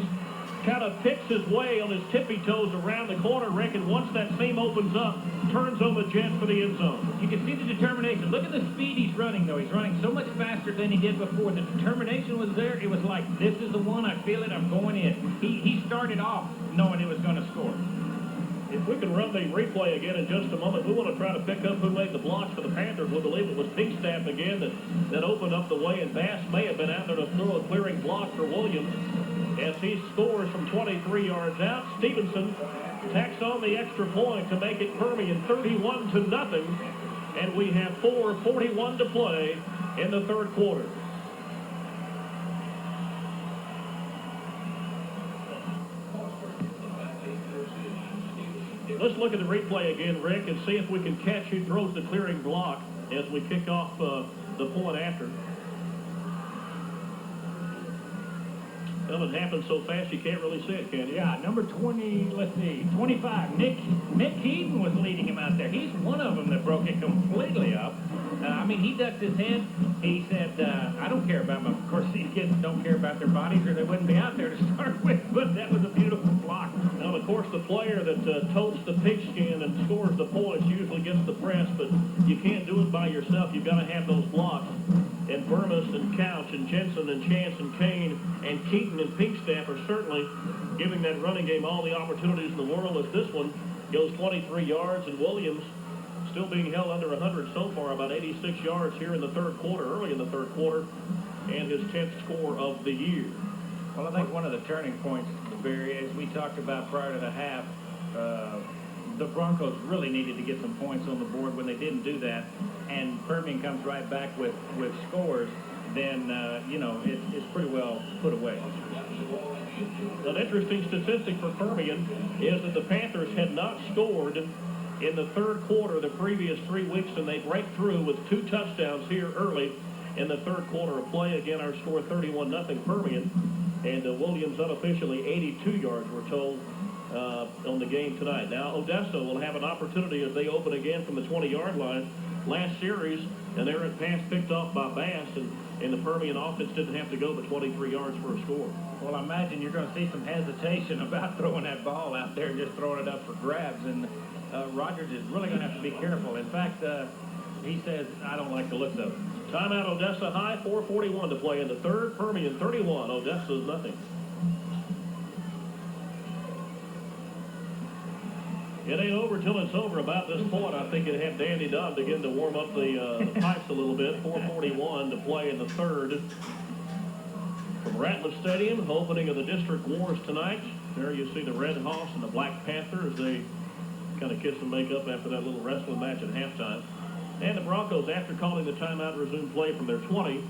kind of picks his way on his tippy toes around the corner, Rick, and once that seam opens up, turns on the jet for the end zone. You can see the determination. Look at the speed he's running, though. He's running so much faster than he did before. The determination was there. It was like, this is the one. I feel it. I'm going in. He started off knowing he was going to score. If we can run the replay again in just a moment, we want to try to pick up who made the blocks for the Panthers. We believe it was Pinkstaff again that opened up the way, and Bass may have been out there to throw a clearing block for Williams. As he scores from 23 yards out, Stevenson tacks on the extra point to make it Permian 31-0, and we have 4:41 to play in the third quarter. Let's look at the replay again, Rick, and see if we can catch who throws the clearing block as we kick off the point after. Well, it happens so fast you can't really see it, can you? Yeah, number 20, let's see, 25. Nick Heaton was leading him out there. He's one of them that broke it completely up. I mean, he ducked his head. He said, I don't care about them. Of course, these kids don't care about their bodies or they wouldn't be out there to start with, but that was a beautiful block. Now, of course, the player that totes the pigskin and scores the points usually gets the press, but you can't do it by yourself. You've got to have those blocks. And Burmis and Couch and Jensen and Chance and Kane and Keaton and Pinkstaff are certainly giving that running game all the opportunities in the world, as this one goes 23 yards, and Williams still being held under 100 so far, about 86 yards here in the third quarter, early in the third quarter, and his 10th score of the year. Well, I think one of the turning points, Barry, as we talked about prior to the half, the Broncos really needed to get some points on the board. When they didn't do that, and Permian comes right back with scores, then, you know, it's pretty well put away. An interesting statistic for Permian is that the Panthers had not scored in the third quarter the previous 3 weeks, and they break through with 2 touchdowns here early in the third quarter of play. Again, our score 31-0 Permian, and Williams unofficially 82 yards, we're told, on the game tonight. Now, Odessa will have an opportunity as they open again from the 20-yard line. Last series, and there a pass picked off by Bass, and the Permian offense didn't have to go but 23 yards for a score. Well, I imagine you're going to see some hesitation about throwing that ball out there and just throwing it up for grabs, and Rogers is really going to have to be careful. In fact, he says, I don't like the looks of it. Timeout, Odessa high, 4:41 to play in the third. Permian 31, Odessa 0. It ain't over till it's over. About this point, I think it'd have Dandy Dunn begin to warm up the pipes a little bit. 4:41 to play in the third. From Ratliff Stadium, opening of the District Wars tonight. There you see the Red Hoss and the Black Panther as they kind of kiss and make up after that little wrestling match at halftime. And the Broncos, after calling the timeout, resume play from their 20.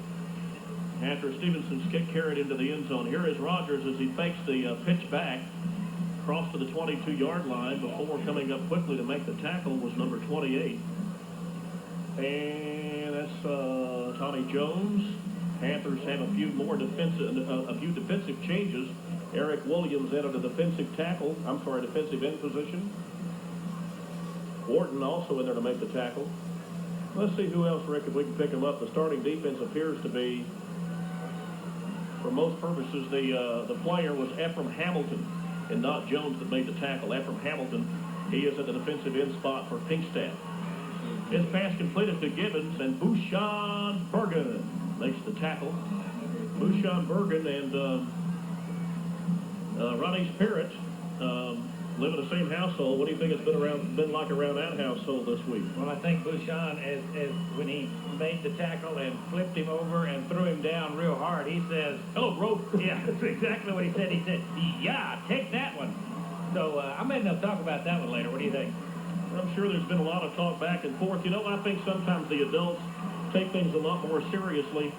After Stevenson's kick carried into the end zone. Here is Rogers as he fakes the pitch back. Crossed to the 22-yard line before coming up quickly to make the tackle was number 28. And that's Tommy Jones. Panthers have a few defensive changes. Eric Williams entered a defensive end position. Wharton also in there to make the tackle. Let's see who else, Rick, if we can pick him up. The starting defense appears to be, for most purposes, the player was Ephraim Hamilton, and not Jones that made the tackle. Ephraim Hamilton, he is at the defensive end spot for Pinkstaff. His pass completed to Gibbons, and Bouchon Bergen makes the tackle. Bouchon Bergen and Ronnie Spirit live in the same household. What do you think it's been like around that household this week? Well, I think Bouchon, as when he made the tackle and flipped him over and threw him down real hard, he says, "Hello, bro." Yeah, that's exactly what he said. He said, "Yeah, take that one." So I may not talk about that one later. What do you think? I'm sure there's been a lot of talk back and forth. You know, I think sometimes the adults take things a lot more seriously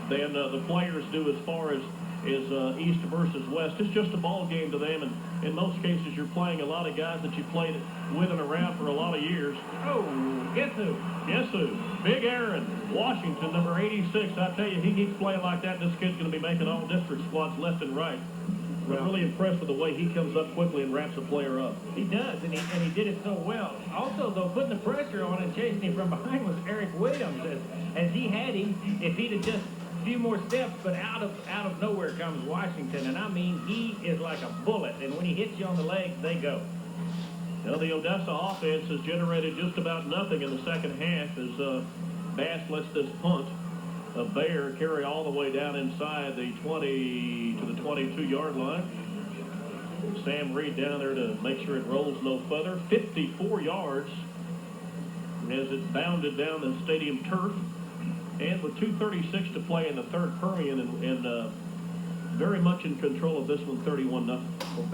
than the players do as far as East versus West. It's just a ball game to them, and in most cases you're playing a lot of guys that you played with and around for a lot of years. Oh, guess who? Guess who? Big Aaron, Washington, number 86. I tell you, he keeps playing like that, this kid's going to be making all district squads left and right. I'm really impressed with the way he comes up quickly and wraps a player up. He does, and he did it so well. Also, though, putting the pressure on and chasing him from behind was Eric Williams. As he had him, if he'd have just a few more steps, but out of nowhere comes Washington. And I mean, he is like a bullet, and when he hits you on the legs, they go. Now, the Odessa offense has generated just about nothing in the second half as Bass lets this punt of Bayer carry all the way down inside the 20 to the 22-yard line. Sam Reed down there to make sure it rolls no further. 54 yards as it bounded down the stadium turf. And with 2:36 to play in the third, Permian and very much in control of this one, 31-0. Well,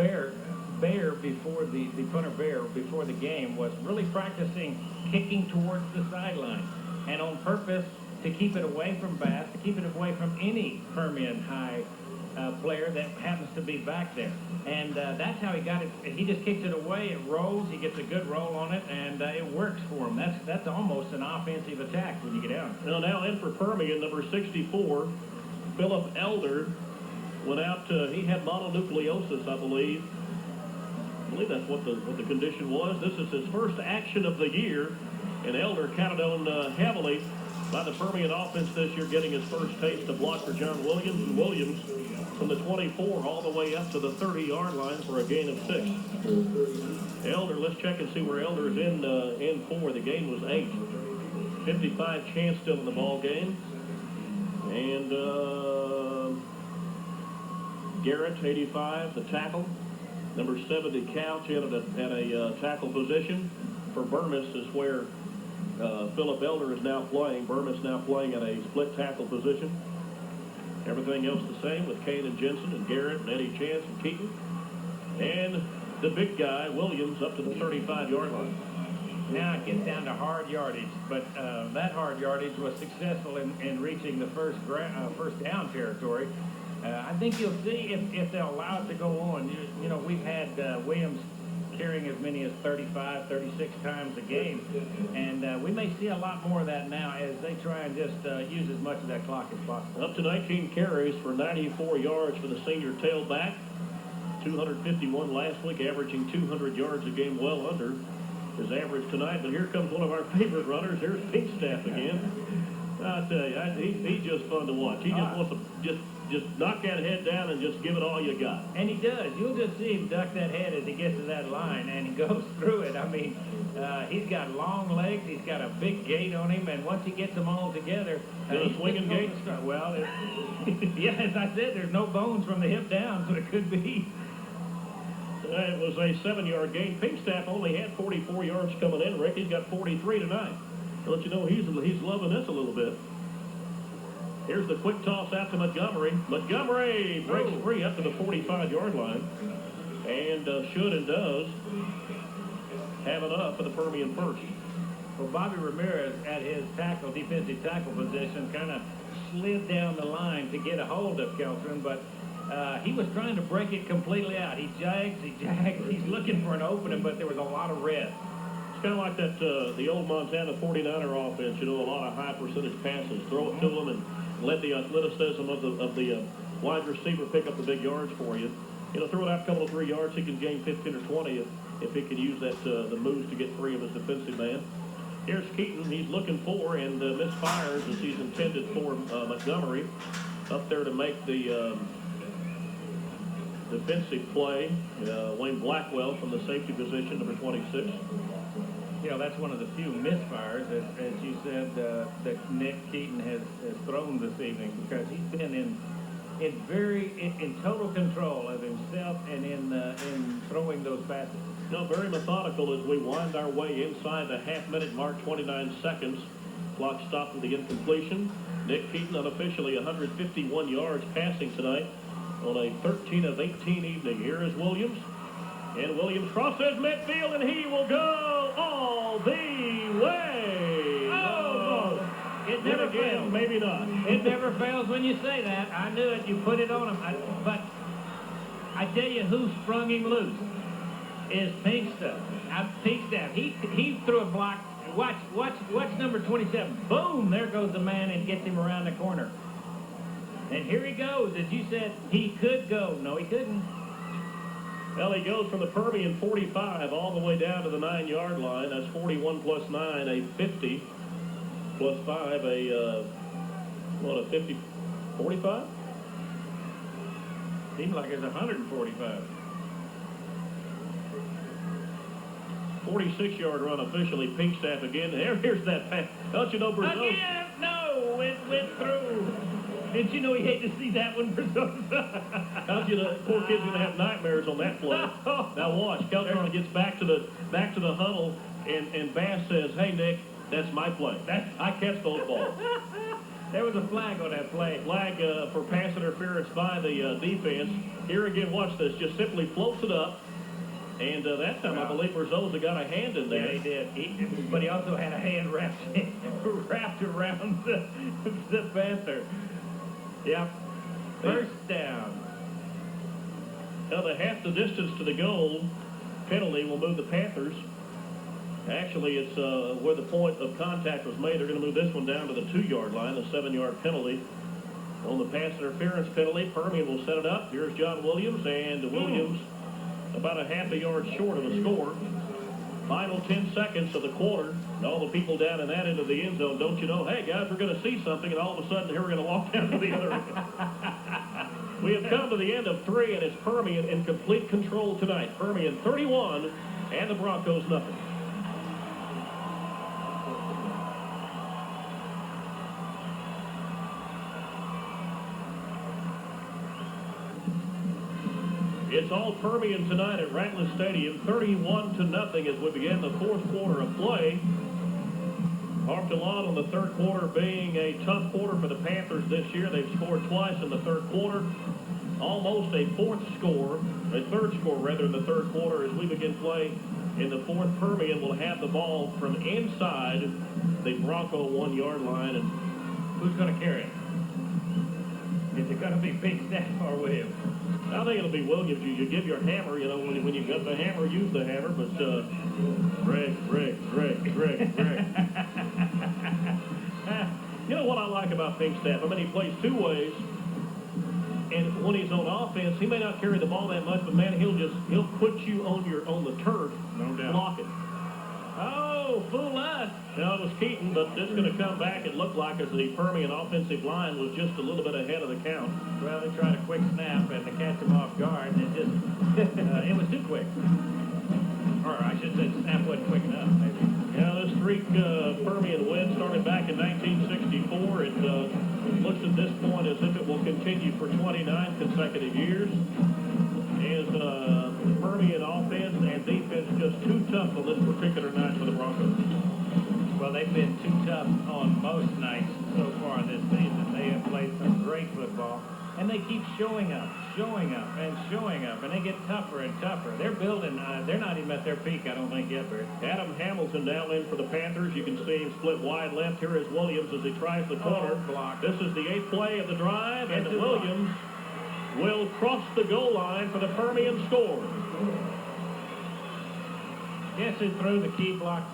Bear before the punter Bear before the game was really practicing kicking towards the sideline, and on purpose to keep it away from Bass, to keep it away from any Permian High player that happens to be back there. And that's how he got it. He just kicks it away, it rolls, he gets a good roll on it, and it works for him. That's almost an offensive attack when you get out. Well, now in for Permian, number 64, Philip Elder, went out. He had mononucleosis, I believe. I believe that's what the condition was. This is his first action of the year, and Elder counted on heavily by the Permian offense this year, getting his first taste of block for John Williams. And Williams from the 24 all the way up to the 30-yard line for a gain of 6. Elder, let's check and see where Elder is in for. The game was 8. 55 chance still in the ball game. And Garrett, 85, the tackle. Number 70, Couch in at a tackle position. For Burmis is where Philip Elder is now playing. Burmis now playing at a split tackle position. Everything else the same with Kane and Jensen and Garrett and Eddie Chance and Keaton. And the big guy, Williams, up to the 35-yard line. Now it gets down to hard yardage, but that hard yardage was successful in reaching the first down territory. I think you'll see if they'll allow it to go on. You know, we've had Williams carrying as many as 35, 36 times a game, and we may see a lot more of that now as they try and just use as much of that clock as possible. Up to 19 carries for 94 yards for the senior tailback. 251 last week, averaging 200 yards a game, well under his average tonight. But here comes one of our favorite runners. Here's Pinkstaff again. I tell you, he's just fun to watch. He just wants to just knock that head down and just give it all you got. And he does. You'll just see him duck that head as he gets to that line, and he goes through it. I mean, he's got long legs. He's got a big gait on him, and once he gets them all together, he's a swinging gait. Well, yeah, as I said, there's no bones from the hip down, so it could be. It was a 7-yard gain. Pinkstaff only had 44 yards coming in. Rick, he's got 43 tonight. I'll let you know he's loving this a little bit. Here's the quick toss out to Montgomery. Montgomery breaks free up to the 45-yard line. And should and does have it up for the Permian first. Well, Bobby Ramirez at his defensive tackle position kind of slid down the line to get a hold of Keltron, but he was trying to break it completely out. He jags, he's looking for an opening, but there was a lot of red. It's kind of like that, the old Montana 49er offense, you know, a lot of high percentage passes. Throw it to them and let the athleticism of the wide receiver pick up the big yards for you. You know, throw it out a couple of 3 yards, he can gain 15 or 20 if he can use that the moves to get free of his defensive man. Here's Keaton. He's looking for and misfires as he's intended for Montgomery up there to make the defensive play. Wayne Blackwell from the safety position, number 26. You know, that's one of the few misfires, as you said, that Nick Keaton has thrown this evening, because he's been in total control of himself and in throwing those passes. No, very methodical as we wind our way inside the half-minute mark, 29 seconds. Clock stopped with the incompletion. Nick Keaton unofficially 151 yards passing tonight on a 13 of 18 evening. Here is Williams. And Williams crosses midfield, and he will go all the way. Oh! It never fails. Maybe not. It never fails when you say that. I knew it. You put it on him. But I tell you who sprung him loose is Pinkstaff. Pinkstaff. He threw a block. Watch number 27. Boom! There goes the man and gets him around the corner. And here he goes. As you said, he could go. No, he couldn't. Well, he goes from the Permian 45 all the way down to the 9-yard line. That's 41 plus 9, a 50 plus 5, a 50, 45? Seems like it's 145. 46-yard run officially. Pinkstaff again. Here's that pass. Don't you know Brazil? Again! No! It went through. Didn't you know he hated to see that one for some How's you the poor kid's gonna have nightmares on that play. Now watch, Keltron gets back to the huddle, and Bass says, "Hey Nick, that's my play. I catch those balls." There was a flag on that play. Flag for pass interference by the defense. Here again, watch this. Just simply floats it up. And that time, I believe Berzosa got a hand in there. Yeah, he did. But he also had a hand wrapped around the Panther. Yep. First down. Now, the half the distance to the goal penalty will move the Panthers. Actually, it's where the point of contact was made. They're going to move this one down to the 2-yard line, a 7-yard penalty. On the pass interference penalty, Permian will set it up. Here's John Williams, and Williams about a half a yard short of a score. Final 10 seconds of the quarter. And all the people down in that end of the end zone, don't you know, hey, guys, we're going to see something, and all of a sudden, here we're going to walk down to the other end. We have come to the end of 3, and it's Permian in complete control tonight. Permian 31, and the Broncos nothing. It's all Permian tonight at Ratcliffe Stadium, 31-0 as we begin the 4th quarter of play. Harped a lot on the 3rd quarter being a tough quarter for the Panthers this year. They've scored twice in the 3rd quarter. Almost a 3rd score rather, in the 3rd quarter as we begin play in the 4th. Permian will have the ball from inside the Bronco 1-yard line. And who's going to carry it? Is it going to be Big Snap or Williams? I think it'll be Williams. You give your hammer, you know, when you've got the hammer, use the hammer, but Greg. You know what I like about Big Snap? I mean, he plays 2 ways, and when he's on offense, he may not carry the ball that much, but man, he'll put you on the turf, no doubt, block it. Oh, fool us. No, it was Keaton, but it's going to come back. It looked like as the Permian offensive line was just a little bit ahead of the count. Well, they tried a quick snap and to catch him off guard, and it just it was too quick. Or I should say, snap wasn't quick enough, maybe. Yeah, this streak Permian win started back in 1964. It looks at this point as if it will continue for 29 consecutive years. As the Permian offense and defense just too tough on this particular night for the Broncos. Well, they've been too tough on most nights so far this season. They have played some great football, and they keep showing up, and they get tougher and tougher. They're building. They're not even at their peak, I don't think, yet, Barry. Adam Hamilton down in for the Panthers. You can see him split wide left. Here is Williams as he tries the corner. Block. This is the 8th play of the drive, and Williams will cross the goal line for the Permian score. Guess who threw the key block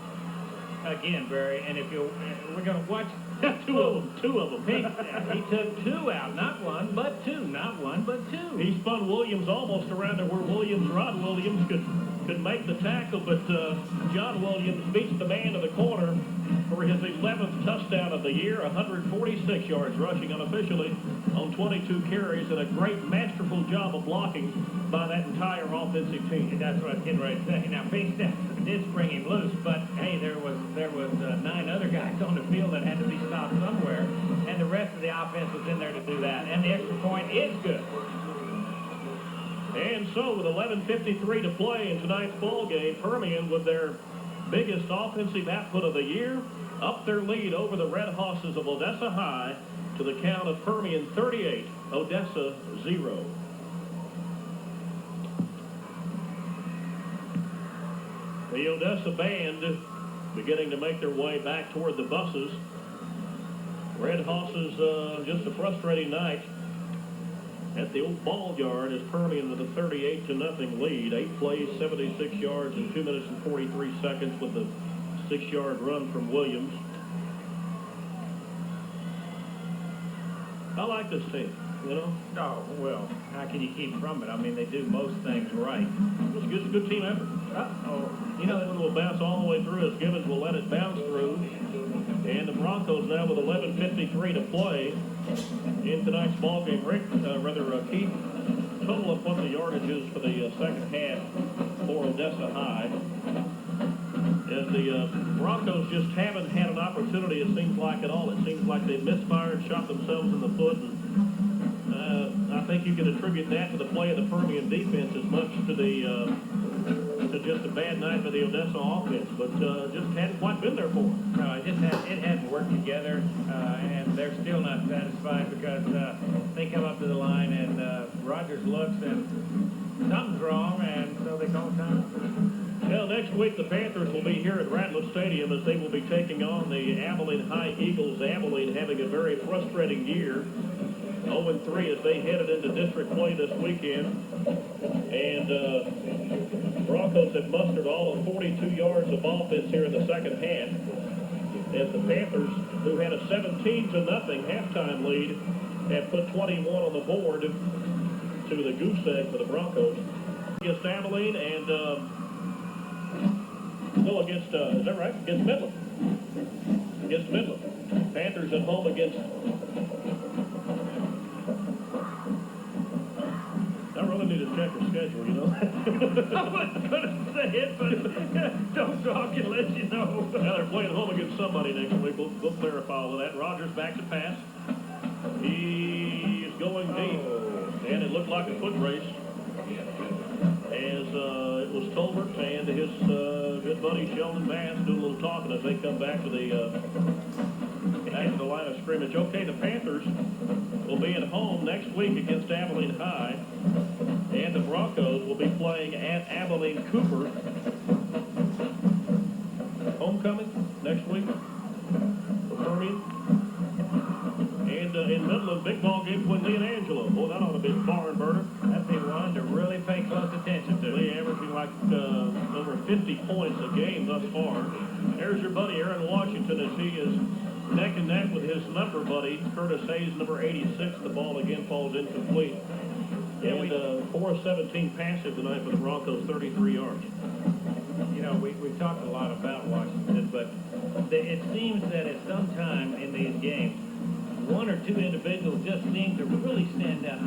again, Barry? And if we're going to watch two of them. He took 2 out, not 1, but 2. Not 1, but 2. He spun Williams almost around to where Rod Williams could make the tackle, but John Williams beats the man to the corner for his 11th touchdown of the year, 146 yards rushing unofficially on 22 carries, and a great masterful job of blocking by that entire offensive team. That's what I was getting ready to say. Now, Big Snap did spring him loose, but hey, there was 9 other guys on the field that had to be stopped somewhere, and the rest of the offense was in there to do that, and the extra point is good. And so, with 11:53 to play in tonight's ball game, Permian, with their biggest offensive output of the year, up their lead over the Red Hosses of Odessa High to the count of Permian 38, Odessa 0. The Odessa band beginning to make their way back toward the buses. Red Hosses, just a frustrating night at the old ball yard as Permian with a 38-0 lead. 8 plays, 76 yards in 2 minutes and 43 seconds with a 6-yard run from Williams. I like this team, you know. Oh, well, how can you keep from it? I mean, they do most things right. It's a good team effort. You know, that will bounce all the way through as Gibbons will let it bounce through. And the Broncos now with 11:53 to play in tonight's ball game. Keith, total of what the yardage is for the second half for Odessa High. As the Broncos just haven't had an opportunity, it seems like, at all. It seems like they've misfired, shot themselves in the foot, and I think you can attribute that to the play of the Permian defense as much to to just a bad night for the Odessa offense, but just hadn't quite been there for them. No, it hadn't worked together, and they're still not satisfied because they come up to the line and Rogers looks and something's wrong, and so they call time. Well, next week the Panthers will be here at Ratliff Stadium as they will be taking on the Abilene High Eagles. Abilene having a very frustrating year. 0-3 as they headed into district play this weekend. And Broncos have mustered all of 42 yards of offense here in the second half. As the Panthers, who had a 17-0 halftime lead, have put 21 on the board to the goose egg for the Broncos. Against Abilene and against, is that right? Against Midland. Against Midland. Panthers at home against... I really need to check her schedule, you know. I wasn't going to say it, but don't talk unless you know. Now they're playing home against somebody next week. We'll clarify all of that. Rogers back to pass. He is going deep, and it looked like a foot race. As it was Tolbert and his good buddy Sheldon Bass doing a little talking as they come back to the line of scrimmage. Okay, the Panthers will be at home next week against Abilene High, and the Broncos will be playing at Abilene Cooper. Homecoming next week for Permian. And in Midland, big ball game with Lee and Angelo. Boy, that ought to be a barn burner. That'd be one to really pay close attention to. Lee averaging like over 50 points a game thus far. There's your buddy Aaron Washington as he is neck and neck with his number buddy, Curtis Hayes, number 86. The ball again falls incomplete. And 4 of 17 passive tonight for the Broncos, 33 yards. You know, we've talked a lot about Washington, but it seems that at some time in these games, one or two individuals just seem to really stand out.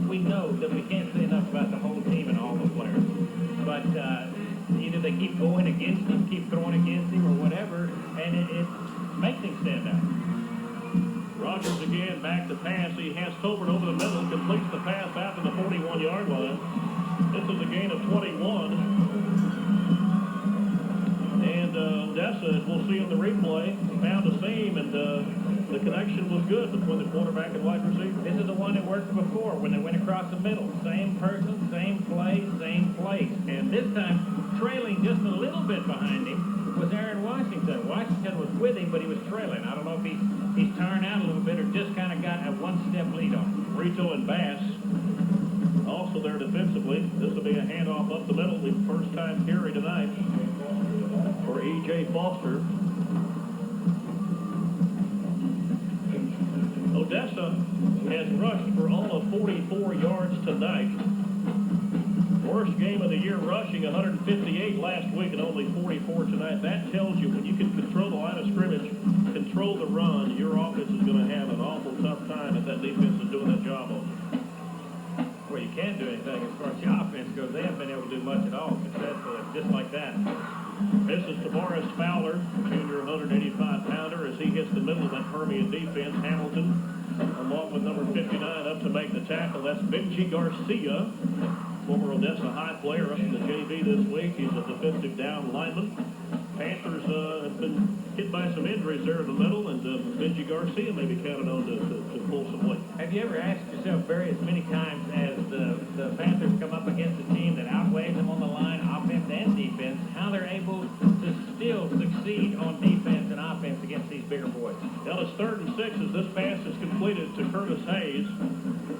We know that we can't say enough about the whole team and all the players, but either they keep going against him, keep throwing against him, or whatever, and it makes him stand out. Rogers again back to pass. He has Tolbert over the middle, completes the pass out to the 41-yard line. This is a gain of 21. And Odessa, as we'll see in the replay, found a seam, and the connection was good between the quarterback and wide receiver. This is the one that worked before when they went across the middle. Same person, same play, same place. And this time, trailing just a little bit behind him was Aaron Washington. Washington was with him, but he was trailing. I don't know if he's turned out a little bit or just kind of got a one-step lead on him. Rito and Bass also there defensively. This will be a handoff up the middle, the first time carry tonight for E.J. Foster. Odessa has rushed for all of 44 yards tonight. Worst game of the year rushing, 158 last week and only 44 tonight. That tells you when you can control the line of scrimmage, control the run, your offense is going to have an awful tough time if that defense is doing that job on. Well, you can't do anything as far as the offense goes. They haven't been able to do much at all successfully, just like that. This is Tavares Fowler, junior 185-pounder, as he hits the middle of that Permian defense. Hamilton, along with number 59, up to make the tackle. That's Benji Garcia, former Odessa High player up in the JV this week. He's a defensive down lineman. Panthers have been hit by some injuries there in the middle, and Benji Garcia may be counted on to pull some weight. Have you ever asked yourself as many times as the Panthers come up against a team that outweighs them on the line, offense and defense, how they're able to still succeed on defense and offense against these bigger boys? Now it's 3rd and 6 as this pass is completed to Curtis Hayes.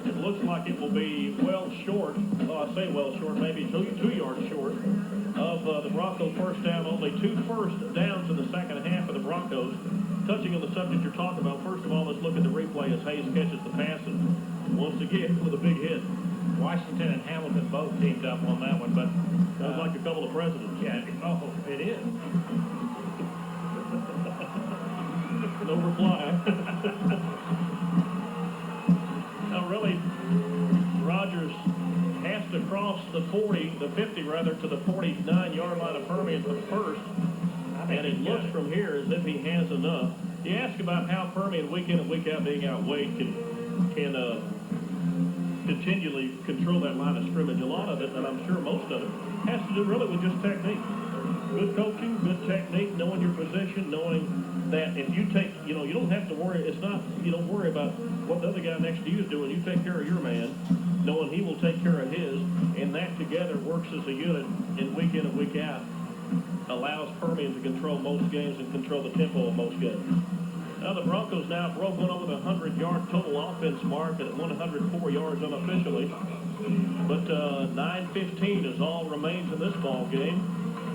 It looks like it will be well short. Well, I say well short, maybe 2 yards short of the Broncos' first down. Only 2 first downs in the second half of the Broncos. Touching on the subject you're talking about, first of all, let's look at the replay as Hayes catches the pass and once again with a big hit. Washington and Hamilton both teamed up on that one, but sounds like a couple of presidents. Yeah, it is. No reply. Now, really, Rogers has to cross the 50 rather, to the 49-yard line of Permian for the first. And it looks from here as if he has enough. You ask about how Permian week in and week out being outweighed can continually control that line of scrimmage. A lot of it, and I'm sure most of it, has to do really with just technique. Good coaching, good technique, knowing your position, knowing that if you take, you don't have to worry. It's not, you don't worry about what the other guy next to you is doing. You take care of your man, knowing he will take care of his, and that together works as a unit in and week out, allows Permian to control most games and control the tempo of most games. Now the Broncos now broke one over the 100-yard total offense mark at 104 yards unofficially. But 9:15 is all remains in this ball game.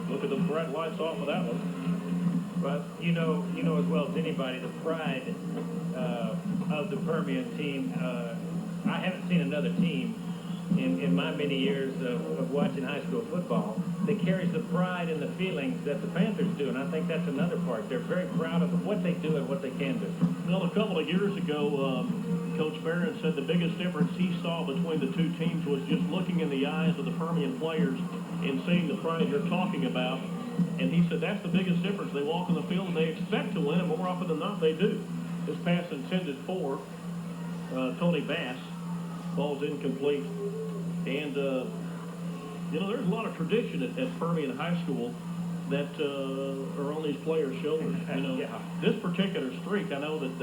Look at the bright lights off of that one. Well, you know as well as anybody the pride of the Permian team. I haven't seen another team in my many years of watching high school football that carries the pride and the feelings that the Panthers do, and I think that's another part. They're very proud of what they do and what they can do. Well, a couple of years ago, Coach Barron said the biggest difference he saw between the two teams was just looking in the eyes of the Permian players and seeing the pride you're talking about. And he said that's the biggest difference. They walk on the field and they expect to win, and more often than not, they do. This pass intended for Tony Bass. Ball's incomplete. And, there's a lot of tradition at Permian High School that are on these players' shoulders. Yeah. This particular streak, I know that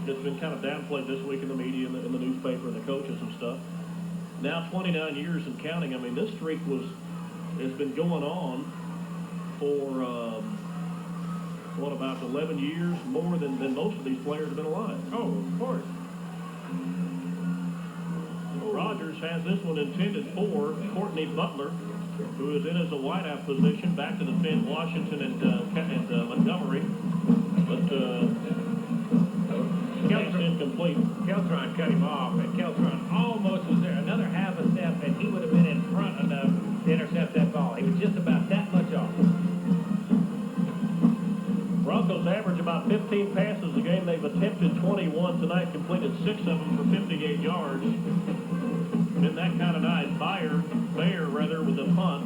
it's been kind of downplayed this week in the media and in the newspaper and the coaches and stuff. Now 29 years and counting. I mean, this streak has been going on for, about 11 years, more than most of these players have been alive. Oh, of course. Rogers has this one intended for Courtney Butler, who is in as a wideout position, back to defend Washington and Montgomery. But pass incomplete. Keltron cut him off, and Keltron almost was there. Another half a step, and he would have been in front enough to intercept that ball. He was just about that much off. Broncos average about 15 passes a game. They've attempted 21 tonight, completed 6 of them for 58 yards. Been that kind of night. Bayer, with the punt.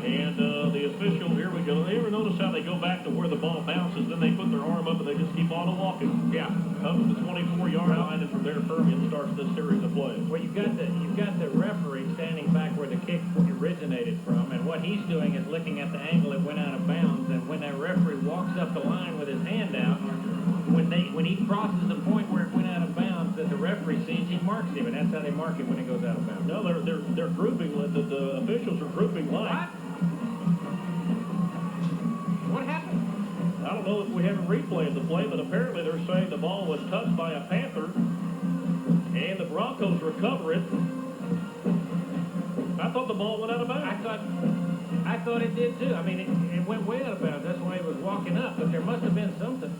And the official, here we go. You ever notice how they go back to where the ball bounces, then they put their arm up and they just keep on walking? Yeah. Up to the 24-yard line, and from there Permian starts this series of plays. Well, you've got the referee standing back where the kick originated from, and what he's doing is looking at the angle it went out of bounds. And when that referee walks up the line with his hand out, when he crosses the point where it went out of bounds, that the referee sees, he marks him, and that's how they mark him when it goes out of bounds. No, they're grouping. The officials are grouping lines. What happened? I don't know if we haven't replayed the play, but apparently they're saying the ball was touched by a Panther, and the Broncos recover it. I thought the ball went out of bounds. I thought it did too. I mean, it went way out of bounds. That's why he was walking up, but there must have been something.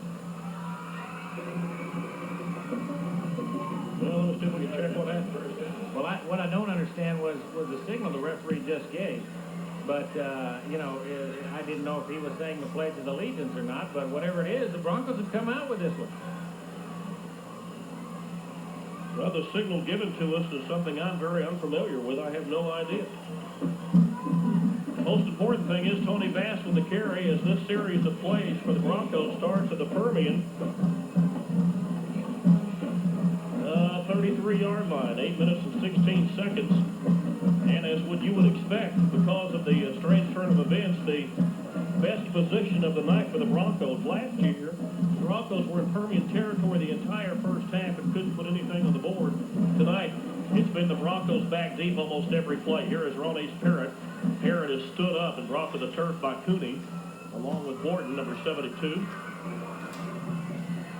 Well, let's see if we can check what happened. Well, what I don't understand was the signal the referee just gave. But, I didn't know if he was saying the Pledge of Allegiance or not, but whatever it is, the Broncos have come out with this one. Well, the signal given to us is something I'm very unfamiliar with. I have no idea. The most important thing is Tony Bass with the carry as this series of plays for the Broncos starts at the Permian. 33-yard line, 8 minutes and 16 seconds. And as what you would expect, because of the strange turn of events, the best position of the night for the Broncos. Last year, the Broncos were in Permian territory the entire first half and couldn't put anything on the board. Tonight, it's been the Broncos back deep almost every play. Here is Ronnie's Parrott. Parrott is stood up and brought to the turf by Cooney, along with Morton, number 72.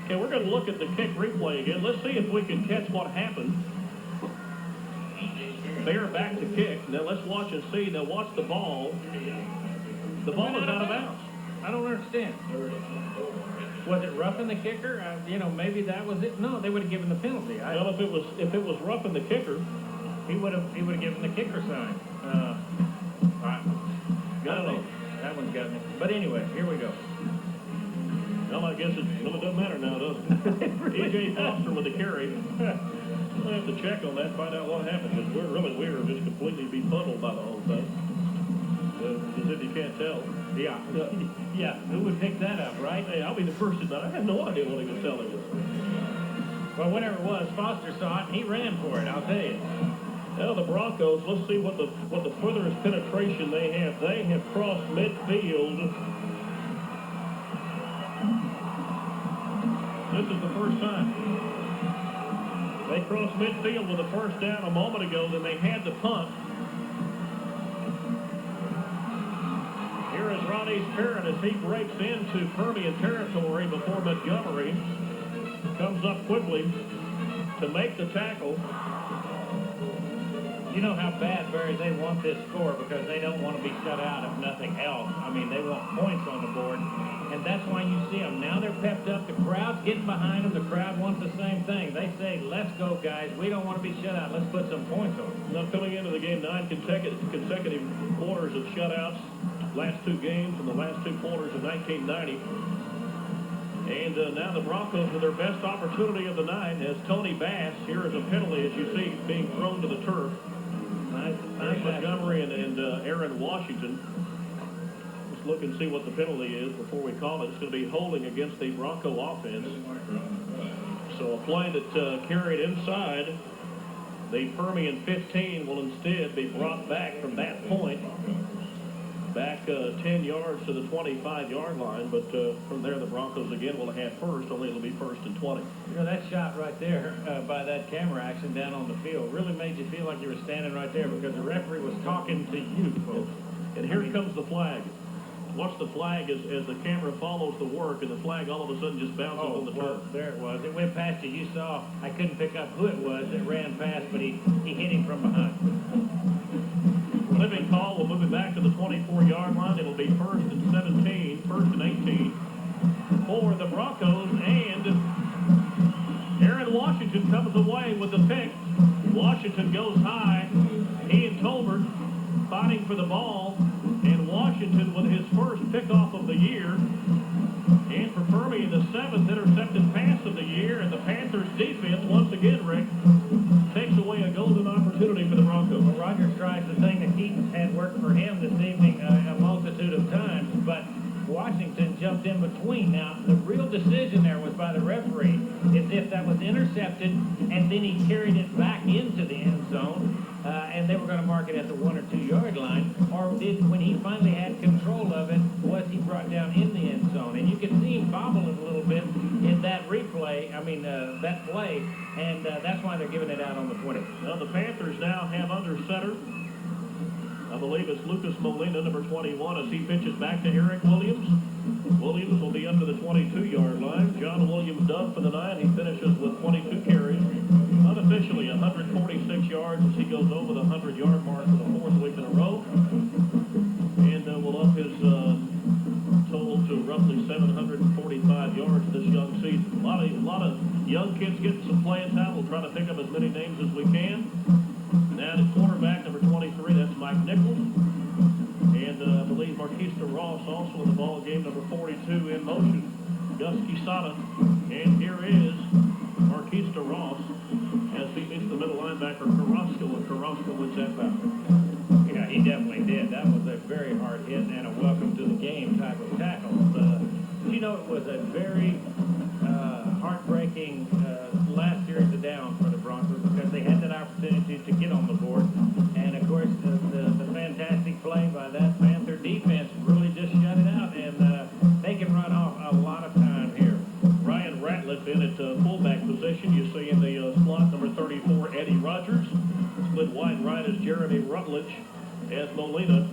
Okay, we're going to look at the kick replay again. Let's see if we can catch what happened. Bear back to kick. Now let's watch and see. Now watch the ball. The ball is out of bounds. I don't understand. Was it roughing the kicker? Maybe that was it. No, they would have given the penalty. Well, if it was roughing the kicker, he would have given the kicker sign. I don't know. That one's got me. But anyway, here we go. Well, I guess it really doesn't matter now, does it? E.J. Foster with the carry. We'll have to check on that, find out what happened, because we were just completely befuddled by the whole thing. As if you can't tell. Yeah. Yeah. Who would pick that up, right? Hey, I'll be the first to admit I have no idea what he was telling us. Well, whatever it was, Foster saw it, and he ran for it, I'll tell you. Now the Broncos, let's see what the furthest penetration they have. They have crossed midfield. This is the first time. They crossed midfield with a first down a moment ago, then they had to punt. Here is Ronnie Sparrett as he breaks into Permian territory before Montgomery comes up quickly to make the tackle. You know how bad, Barry, they want this score because they don't want to be shut out if nothing else. I mean, they want points on the board, and that's why you see them. Now they're pepped up. The crowd's getting behind them. The crowd wants the same thing. They say, let's go, guys. We don't want to be shut out. Let's put some points on them. Now coming into the game, 9 consecutive quarters of shutouts. Last 2 games in the last 2 quarters of 1990. And now the Broncos with their best opportunity of the night as Tony Bass. Here is a penalty, as you see, being thrown to the turf. There's Montgomery and Aaron Washington. Let's look and see what the penalty is before we call it. It's going to be holding against the Bronco offense. So a play that carried inside the Permian 15 will instead be brought back from that point. Back 10 yards to the 25-yard line, but from there the Broncos again will have first, only it'll be first and 20. You know, that shot right there by that camera action down on the field really made you feel like you were standing right there because the referee was talking to you, folks. And here comes the flag. Watch the flag as the camera follows the work, and the flag all of a sudden just bounces on the turf. There it was. It went past you. You saw, I couldn't pick up who it was that ran past, but he hit him from behind. Living call will move it back to the 24-yard line. It'll be first and 17, first and 18 for the Broncos. And Aaron Washington comes away with the pick. Washington goes high. He and Tolbert fighting for the ball. And Washington with his first pickoff of the year. And for Permian, the 7th intercepted pass of the year. And the Panthers defense, once again, Rick, takes away a golden opportunity for the Broncos. Well, Rogers tries the thing that Keaton's had work for him this evening a multitude of times, but Washington jumped in between. Now, the real decision there was by the referee is if that was intercepted and then he carried it back into the end zone, and they were going to mark it at the 1 or 2 yard line, or when he finally had control of it, was he brought down in the end zone? And you could see him bobbling a little bit in that replay, that play, and that's why they're giving it out on the 20. Now the Panthers now have under center, I believe it's Lucas Molina, number 21, as he pitches back to Eric Williams. Williams will be up to the 22-yard line. John Williams done for the night. He finishes with 22 carries. Unofficially 146 yards as he goes over the 100-yard mark for the 4th week in a row. And will up his total to roughly 745 yards this young season. A lot of young kids getting some playing time. We'll try to pick up as many names as we can. Now the quarterback, number 23, that's Mike Nichols. And I believe Marquista Ross also in the ball game, number 42 in motion. Gus Quesada. And here is Marquista Ross as he meets the middle linebacker Carrasco, and Carrasco wins that battle. Yeah, he definitely did. That was a very hard hit and a welcome to the game type of tackle. You know, it was a very heartbreaking last series of downs for the Broncos because they had that opportunity to get on the board. And, of course, the fantastic play by that Panther defense really just shut it out, and they can run off a lot of time here. Ryan Ratliff in at fullback position. You see in the slot, number 34, Eddie Rogers. Split wide right is Jeremy Rutledge as Molina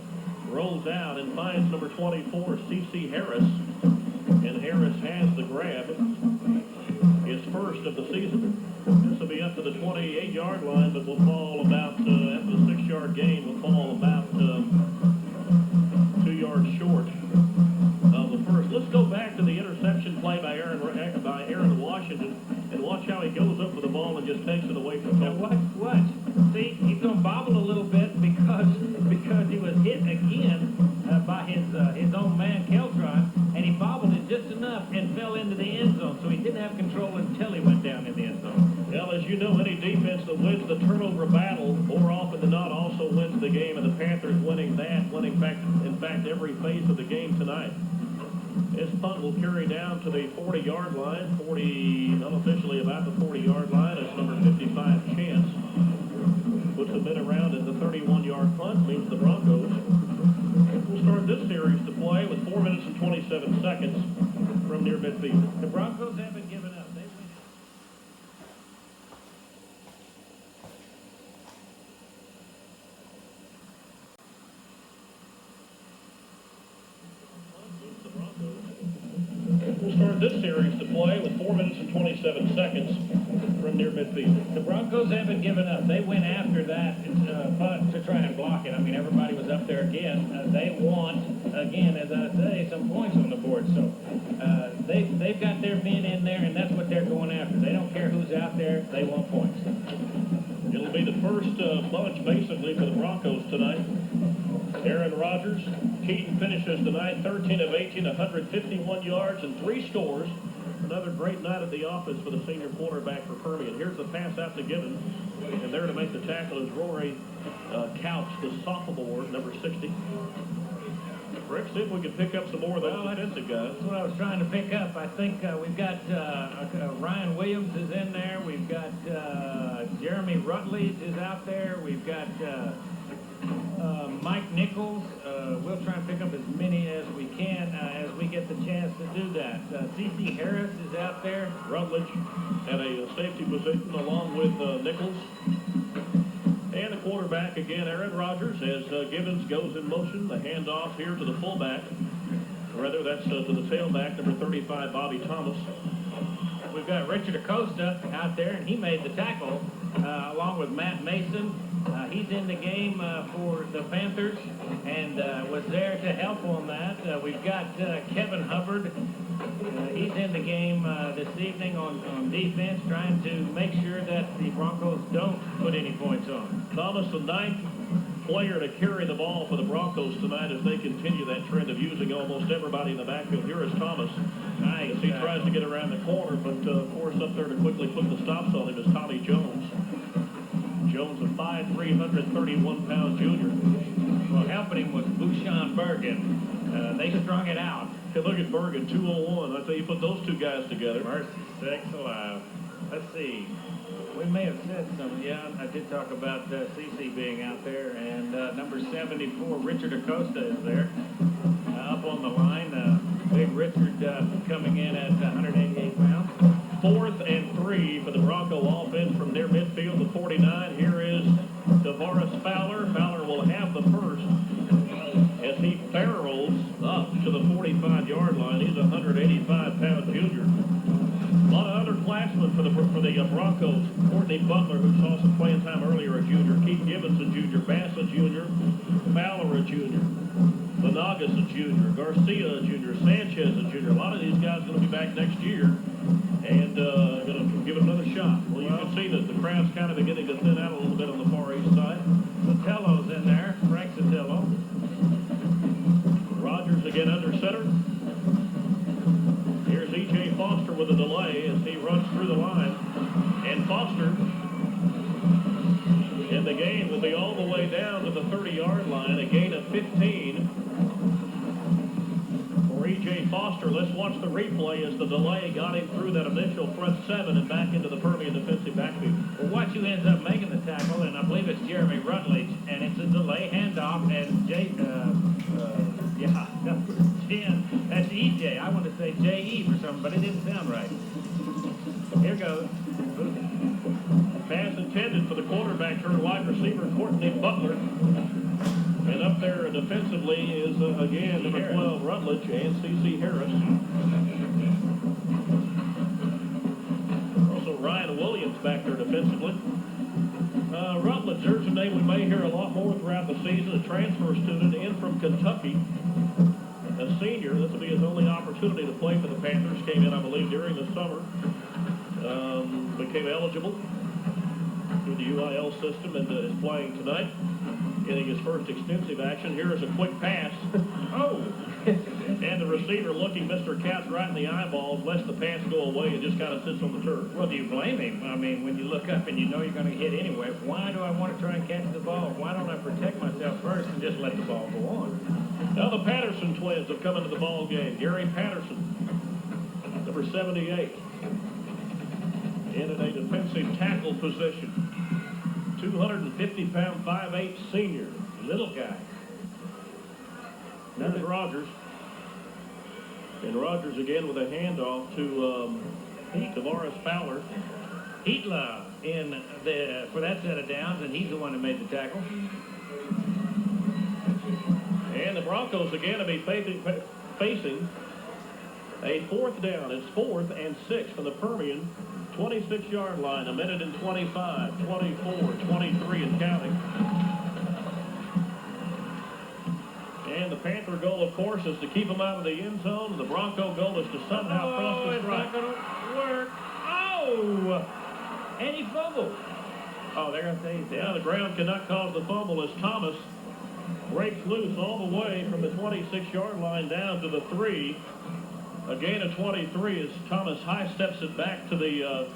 rolls out and finds number 24, C.C. Harris. And Harris has the grab. His first of the season. This will be up to the 28-yard line, but will fall about, after the 6-yard gain, will fall about 2 yards short of the first. Let's go back to the interception play by Aaron Washington and watch how he goes up with the ball and just takes it away from him. Watch. See, he's going to bobble a little bit because he was hit again by his own man, Keltron, and he bobbled it just enough and fell into the end zone, so he didn't have control until he went down in the end zone. Well, as you know, any defense that wins the turnover battle more often than not also wins the game, and the Panthers winning that, in fact every phase of the game tonight. This punt will carry down to the 40-yard line. 40, unofficially about the 40-yard line. It's number 55, Chance. Puts the men around at the 31-yard punt. Means the Broncos will start this series to play with 4 minutes and 27 seconds from near midfield. The Broncos haven't given up. They win. We'll start this series to play with 4 minutes and 27 seconds from near midfield. The Broncos haven't given up. They went after that punt to try and block it. I mean, everybody was up there again. They want, again, as I say, some points on the board. So they've got their men in there, and that's what they're going after. They don't care who's out there. They want points. It'll be the first bunch, basically, for the Broncos tonight. Aaron Rodgers, Keaton finishes tonight 13 of 18, 151 yards and 3 scores. Another great night at the office for the senior quarterback for Permian. Here's the pass out to Gibbons, and there to make the tackle is Rory Couch, the sophomore, number 60. Rick, see if we can pick up some more of those defensive guys. That's what I was trying to pick up. I think we've got Ryan Williams is in there. We've got Jeremy Rutledge is out there. We've got Mike Nichols. We'll try and pick up as many as we can as we get the chance to do that. C.C. Harris is out there. Rutledge at a safety position along with Nichols. And the quarterback again, Aaron Rodgers, as Gibbons goes in motion. The handoff here to the fullback. Rather, that's to the tailback, number 35, Bobby Thomas. We've got Richard Acosta out there, and he made the tackle along with Matt Mason. He's in the game for the Panthers and was there to help on that. We've got Kevin Hubbard. He's in the game this evening on defense, trying to make sure that the Broncos don't put any points on. Thomas, the 9th player to carry the ball for the Broncos tonight as they continue that trend of using almost everybody in the backfield. Here is Thomas. Nice. As he tries to get around the corner, but of course up there to quickly put the stops on him is Tommy Jones. Jones, a 5'3", 131-pound junior. Well, helping him was Bushan Bergen. They strung it out. Hey, look at Bergen, 201. I tell you, put those two guys together. Mercy sakes alive. Let's see. We may have said some. Yeah, I did talk about CC being out there. And number 74, Richard Acosta is there. Up on the line. Big Richard coming in at 188 pounds. 4th and 3 for the Bronco offense from near midfield, the 49. Here is Tavares Fowler. Fowler will have the first as he barrels up to the 45-yard line. He's a 185-pound junior. A lot of underclassmen for the Broncos. Courtney Butler, who saw some playing time earlier, a junior. Keith Gibbons, a junior. Bass, a junior. Fowler, a junior. Vanagas, a junior. Garcia, a junior. Sanchez, a junior. A lot of these guys going to be back next year and going to give it another shot. Well, you can see that the crowd's kind of beginning to thin out a little bit on the far east side. Sotello's in there. Frank Sotello. Rodgers again under center. Here's E.J. Foster with a delay as he runs through the line. And Foster in the game will be all the way down to the 30-yard line, a gain of 15 for E.J. Foster. Let's watch the replay as the delay got him through that initial front 7 and back into the Permian defensive backfield. Well, watch who ends up making the tackle, and I believe it's Jeremy Rutledge, and it's a delay handoff, and number 10, that's E.J. I want to say J.E. for something, but it didn't sound right. Here goes. Pass intended for the quarterback turned wide receiver, Courtney Butler. And up there defensively is, again, number 12, Rutledge, and C.C. Harris. Also, Ryan Williams back there defensively. Rutledge, there's a name we may hear a lot more throughout the season, a transfer student in from Kentucky. A senior, this will be his only opportunity to play for the Panthers. Came in, I believe, during the summer. Became eligible through the UIL system and is playing tonight. Getting his first extensive action. Here is a quick pass. Oh! And the receiver looking Mr. Katz right in the eyeballs, lets the pass go away and just kind of sits on the turf. Well, do you blame him? I mean, when you look up and you know you're going to hit anyway, why do I want to try and catch the ball? Why don't I protect myself first and just let the ball go on? Now the Patterson twins have come into the ball game. Gary Patterson, number 78, in a defensive tackle position. 250-pound, 5'8" senior. Little guy. There's Rogers. And Rogers again with a handoff to Tavares Fowler. Heatla for that set of downs, and he's the one who made the tackle. And the Broncos again to be facing a fourth down. It's 4th and 6 from the Permian 26-yard line. A minute and 25, 24, 23 and counting. And the Panther goal, of course, is to keep them out of the end zone. The Bronco goal is to somehow cross the strike. It's not going to work. Oh! And he fumbled. Oh, they're going to say he's Yeah, down. the ground cannot cause the fumble as Thomas breaks loose all the way from the 26-yard line down to the 3. A gain of 23 as Thomas high steps it back to the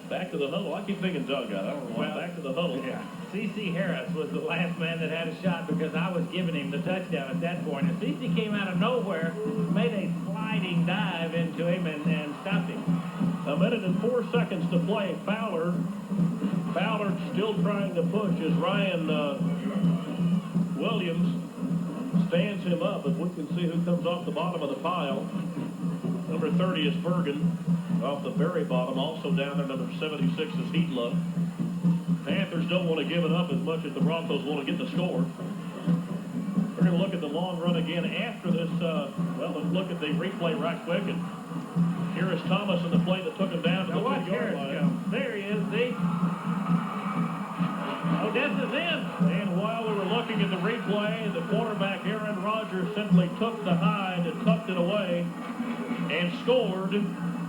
huddle. I keep thinking dugout. I don't know why. Back to the huddle. Yeah. C.C. Harris was the last man that had a shot because I was giving him the touchdown at that point. And C.C. came out of nowhere, made a sliding dive into him and stopped him. A minute and 4 seconds to play. Fowler still trying to push as Ryan Williams stands him up. As we can see who comes off the bottom of the pile. Number 30 is Bergen off the very bottom. Also down there, number 76 is Heatla. Panthers don't want to give it up as much as the Broncos want to get the score. We're going to look at the long run again after this. Let's look at the replay right quick. And here is Thomas in the play that took him down to the 2-yard line. There he is, see? Odessa's in. And while we were looking at the replay, the quarterback, Aaron Rodgers, simply took the hide and tucked it away and scored.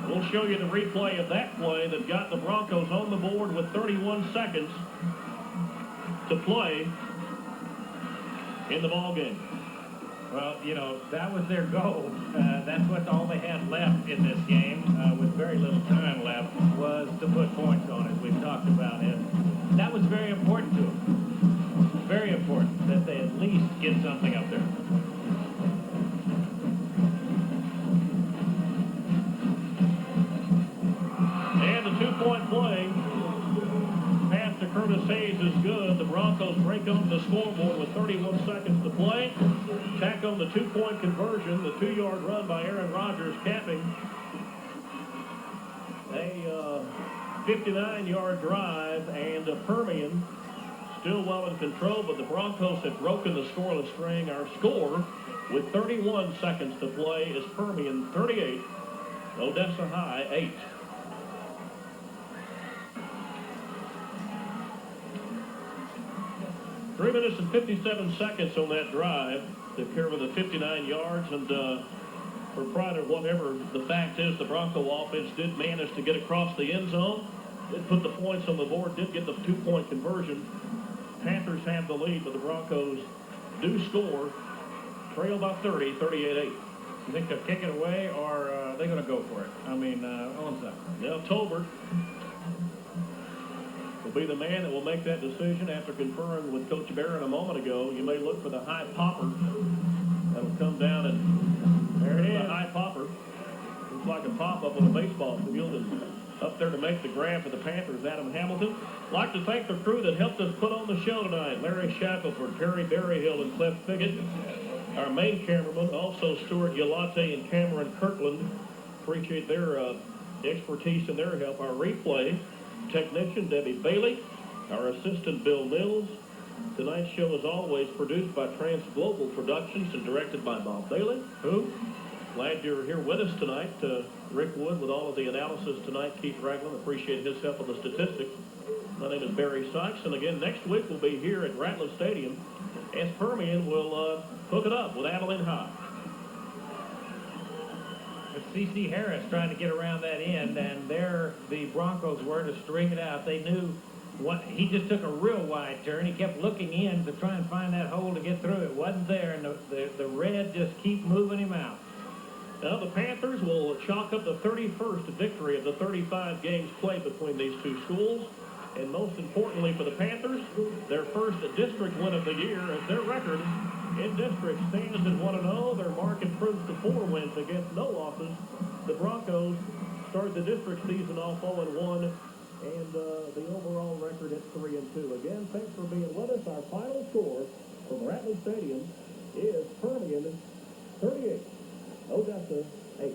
We'll show you the replay of that play that got the Broncos on the board with 31 seconds to play in the ball game. Well, you know, that was their goal. That's what all they had left in this game, with very little time left, was to put points on, as we've talked about. And that was very important to them. Very important that they at least get something up there. And the 2-point play. Pass to Curtis Hayes is good. The Broncos break on the scoreboard with 31 seconds to play. Tack on the 2-point conversion. The 2-yard run by Aaron Rodgers capping a 59-yard drive. And Permian still well in control, but the Broncos have broken the scoreless string. Our score with 31 seconds to play is Permian 38, Odessa High 8. Three minutes and 57 seconds on that drive to cover the 59 yards. And for pride or whatever the fact is, the Bronco offense did manage to get across the end zone. Did put the points on the board, did get the 2-point conversion. Panthers have the lead, but the Broncos do score. Trail by 30, 38-8. You think they'll kick it away, or are they going to go for it? I mean, onside. Now Tolbert will be the man that will make that decision after conferring with Coach Barron a moment ago. You may look for the high popper. That'll come down, and there it is. The high popper. Looks like a pop-up on a baseball field, and up there to make the grab for the Panthers, Adam Hamilton. Like to thank the crew that helped us put on the show tonight. Larry Shackelford, Terry Berryhill, and Cliff Figgett. Our main cameraman, also Stuart Yolate and Cameron Kirkland. Appreciate their expertise and their help. Our replay technician, Debbie Bailey. Our assistant, Bill Mills. Tonight's show, as always, produced by Trans Global Productions and directed by Bob Bailey. Who? Glad you're here with us tonight. Rick Wood with all of the analysis tonight. Keith Ragland, appreciate his help on the statistics. My name is Barry Sykes, and again, next week we'll be here at Ratliff Stadium as Permian will hook it up with Abilene High. It's C.C. Harris trying to get around that end, and there the Broncos were to string it out. They knew he just took a real wide turn. He kept looking in to try and find that hole to get through. It wasn't there, and the red just keep moving him out. Now the Panthers will chalk up the 31st victory of the 35 games played between these two schools. And most importantly for the Panthers, their first district win of the year, as their record in district stands at 1-0. Their mark improves to 4 wins against no losses. The Broncos start the district season off 0-1, and the overall record at 3-2. Again, thanks for being with us. Our final score from Rattler Stadium is Permian 38, Odessa 8.